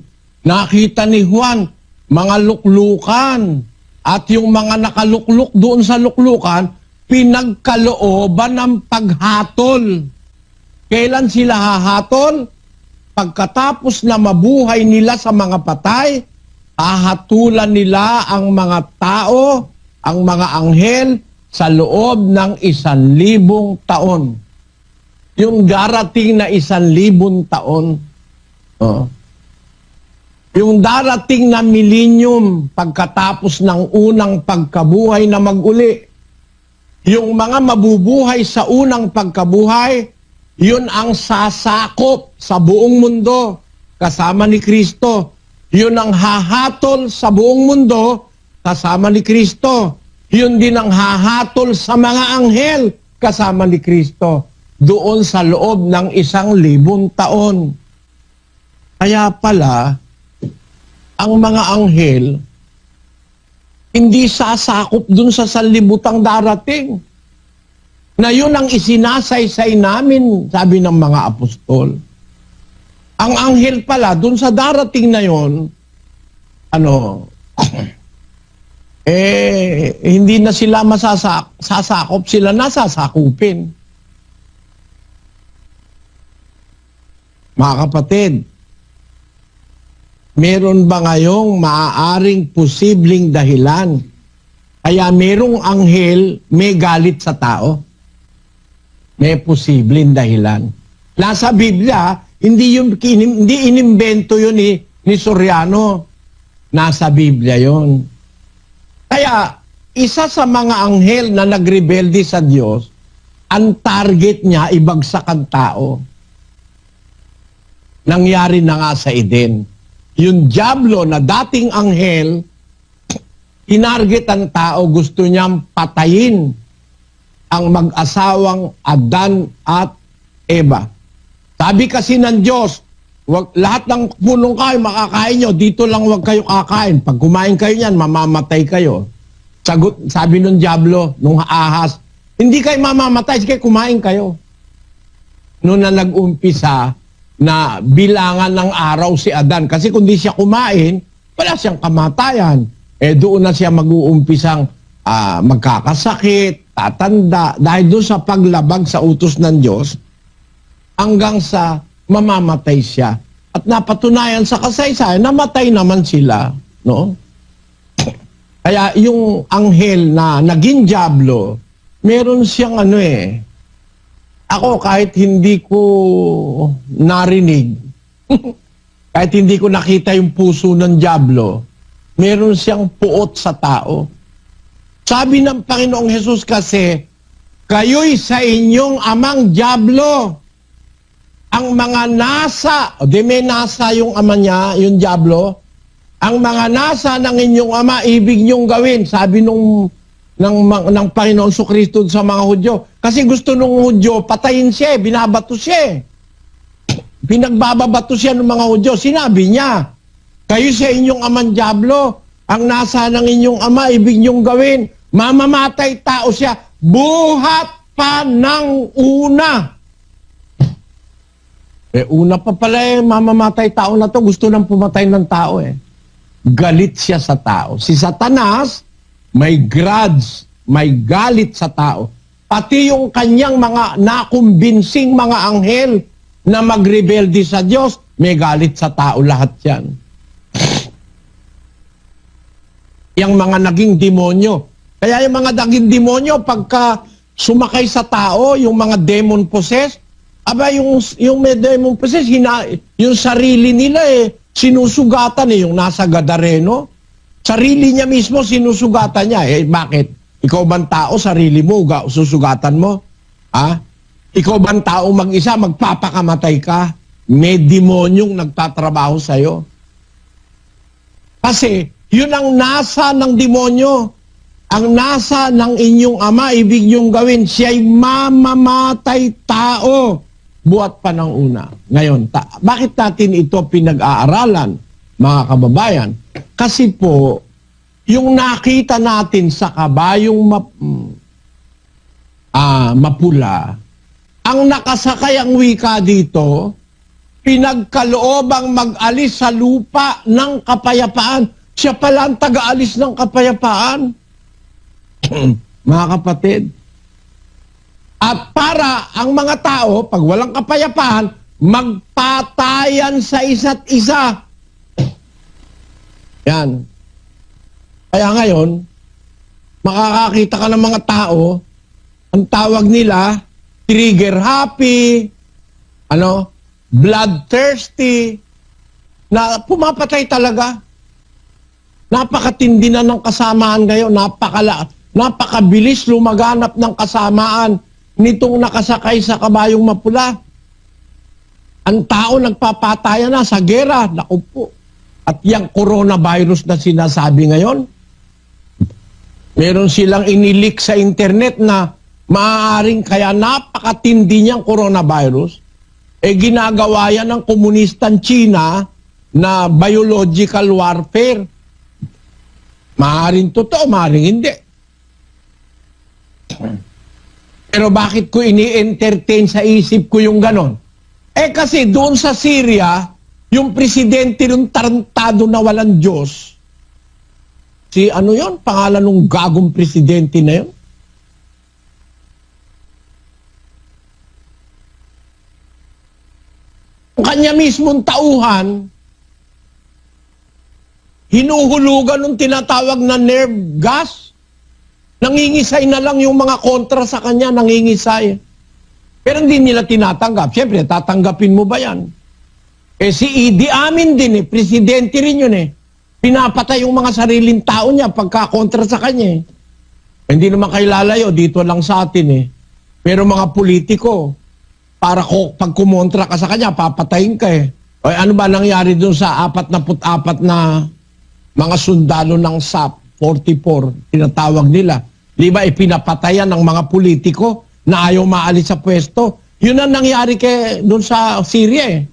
Nakita ni Juan, mga luklukan. At yung mga nakalukluk doon sa luklukan, pinagkalooban ng paghatol. Kailan sila hahatol? Pagkatapos na mabuhay nila sa mga patay, hahatulan nila ang mga tao, ang mga anghel, sa loob ng 1,000 taon. Yung darating na 1,000 taon, yung darating na millennium pagkatapos ng unang pagkabuhay na mag-uli, yung mga mabubuhay sa unang pagkabuhay, yun ang sasakop sa buong mundo kasama ni Kristo. Yun ang hahatol sa buong mundo kasama ni Kristo. Yun din ang hahatol sa mga anghel kasama ni Kristo doon sa loob ng 1,000 taon. Kaya pala, ang mga anghel hindi sasakop doon sa sanlibutang darating. Na yun ang isinasaysay namin, sabi ng mga apostol. Ang anghel pala, doon sa darating na yun, hindi na sila sasakop, sila nasasakupin. Mga kapatid, meron ba ngayong maaaring posibleng dahilan kaya merong anghel may galit sa tao? May posibleng dahilan. Nasa Biblia, hindi inimbento yun ni Soriano. Nasa Biblia yun. Kaya, isa sa mga anghel na nagrebelde sa Diyos, ang target niya, ibagsak ang tao. Nangyari na nga sa Eden. Yung Diablo na dating anghel, tinarget ang tao, gusto niyang patayin ang mag-asawang Adan at Eva. Sabi kasi ng Diyos, lahat ng punong kayo makakain nyo, dito lang wag kayo kakain. Pag kumain kayo niyan, mamamatay kayo. Sabi ng Diablo, nung ahas, hindi kayo mamamatay, sige kumain kayo. Noon na nag-umpisa na bilangan ng araw si Adan. Kasi kung di siya kumain, wala siyang kamatayan. Doon na siya mag-uumpisang magkakasakit, tatanda, dahil doon sa paglabag sa utos ng Diyos, hanggang sa mamamatay siya. At napatunayan sa kasaysayan, namatay naman sila. No? Kaya yung anghel na naging Diablo, meron siyang ako kahit hindi ko narinig, kahit hindi ko nakita yung puso ng Diablo, meron siyang puot sa tao. Sabi ng Panginoong Hesus kasi, kayo'y sa inyong amang Diablo. Ang mga nasa, may nasa yung ama niya, yung Diablo, ang mga nasa ng inyong ama, ibig niyong gawin, sabi ng Panginoon Kristo sa mga Hudyo. Kasi gusto nung Hudyo, patayin siya, binabato siya. Pinagbababato siya ng mga Hudyo. Sinabi niya, kayo sa inyong amang Diablo, ang nasa ng inyong ama, ibig niyong gawin, mamamatay tao siya, buhat pa ng una. Una pa pala mamamatay tao na to, gusto nang pumatay ng tao Galit siya sa tao. Si Satanas, may grudge, may galit sa tao. Pati yung kanyang mga nakumbinsing mga anghel na magrebelde sa Diyos, may galit sa tao lahat yan. Yung mga naging demonyo. Kaya yung mga naging demonyo, pagka sumakay sa tao, yung mga demon possessed, yung may demon possessed, yung sarili nila sinusugatan yung nasa Gadareno. Sarili niya mismo sinusugatan niya. Bakit? Ikaw bang tao, sarili mo, susugatan mo? Ikaw bang tao mag-isa, magpapakamatay ka? May demonyong nagtatrabaho sa'yo. Kasi, yun ang nasa ng demonyo. Ang nasa ng inyong ama, ibig niyong gawin, siya'y mamamatay tao. Buhat pa ng una. Ngayon, bakit natin ito pinag-aaralan, mga kababayan? Kasi po, yung nakita natin sa kabayong mapula, ang nakasakay ang wika dito, pinagkaloobang mag-alis sa lupa ng kapayapaan. Siya pala ang taga-alis ng kapayapaan. Mga kapatid, at para ang mga tao, pag walang kapayapaan, magpatayan sa isa't isa. Yan. Kaya ngayon, makakakita ka ng mga tao, ang tawag nila, trigger happy, bloodthirsty, na pumapatay talaga. Napakatindi na ng kasamaan ngayon, napakabilis lumaganap ng kasamaan nitong nakasakay sa kabayong mapula. Ang tao nagpapatayan na sa gera. Naku po. At yung coronavirus na sinasabi ngayon, meron silang inilik sa internet na maaaring kaya napakatindi niyang coronavirus, ginagawa yan ng komunistang China na biological warfare. Maaaring totoo, maaaring hindi. Pero bakit ko ini-entertain sa isip ko yung ganon? Kasi doon sa Syria, yung presidente ng tarantado na walang Diyos, pangalan ng gagong presidente na yun? Ang kanya mismong tauhan, hinuhulugan ng tinatawag na nerve gas. Nangingisay na lang yung mga kontra sa kanya, nangingisay. Pero hindi nila tinatanggap. Siyempre, tatanggapin mo ba yan? Eh si Idi Amin din presidente rin yun Pinapatay yung mga sariling tao niya pagka-kontra sa kanya Hindi naman kayo lalayo, dito lang sa atin Pero mga politiko, para pag kumontra ka sa kanya, papatayin ka O ano ba nangyari dun sa 44 na mga sundalo ng SAP 44, tinatawag nila. Di ba ipinapatayan ng mga politiko na ayaw maalis sa pwesto? Yun ang nangyari doon sa Syria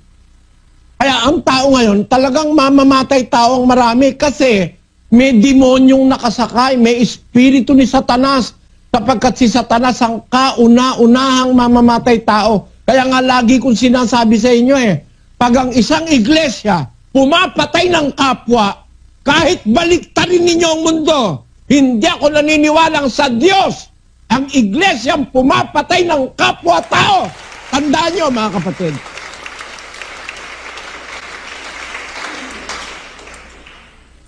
Kaya ang tao ngayon, talagang mamamatay tao ang marami kasi may demonyong nakasakay, may espiritu ni Satanas sapagkat si Satanas ang kauna-unahang mamamatay tao. Kaya nga lagi kong sinasabi sa inyo pag ang isang iglesia pumapatay ng kapwa, kahit baliktarin ninyo ang mundo, hindi ako naniniwalang sa Diyos ang iglesyang pumapatay ng kapwa-tao. Tandaan nyo, mga kapatid.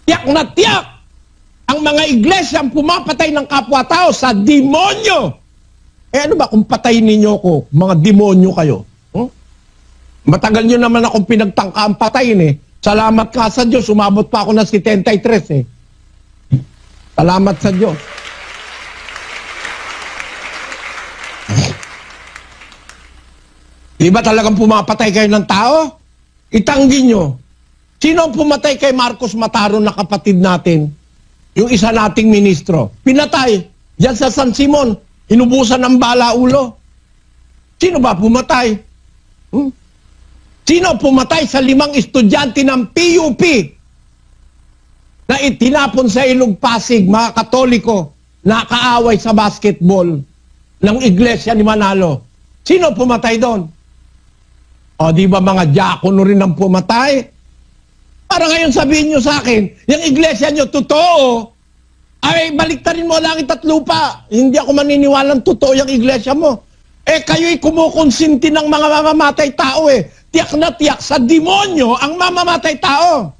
Tiyak na tiyak ang mga iglesyang pumapatay ng kapwa-tao sa demonyo. Ano ba kung patayin ninyo ko, mga demonyo kayo? Matagal nyo naman akong pinagtangkaan patayin Salamat ka sa Diyos, umabot pa ako ng 73 Salamat sa Diyos. Di ba talagang pumapatay kayo ng tao? Itanggi nyo. Sino ang pumatay kay Marcos Mataro na kapatid natin? Yung isa nating ministro. Pinatay. Diyan sa San Simon. Inubusan ng bala ulo. Sino ba pumatay? Sino pumatay sa 5 estudyante ng PUP na itinapon sa Ilog Pasig, mga Katoliko, na kaaway sa basketball ng Iglesia ni Manalo? Sino pumatay doon? O di ba mga diakono rin ang pumatay? Para ngayon sabihin nyo sa akin, yung iglesia nyo, totoo. Ay, baliktarin mo langit at lupa. Hindi ako maniniwalang totoo yung iglesia mo. Kayo'y kumukonsinti ng mga mamamatay tao Tiyak na tiyak sa demonyo ang mamamatay tao.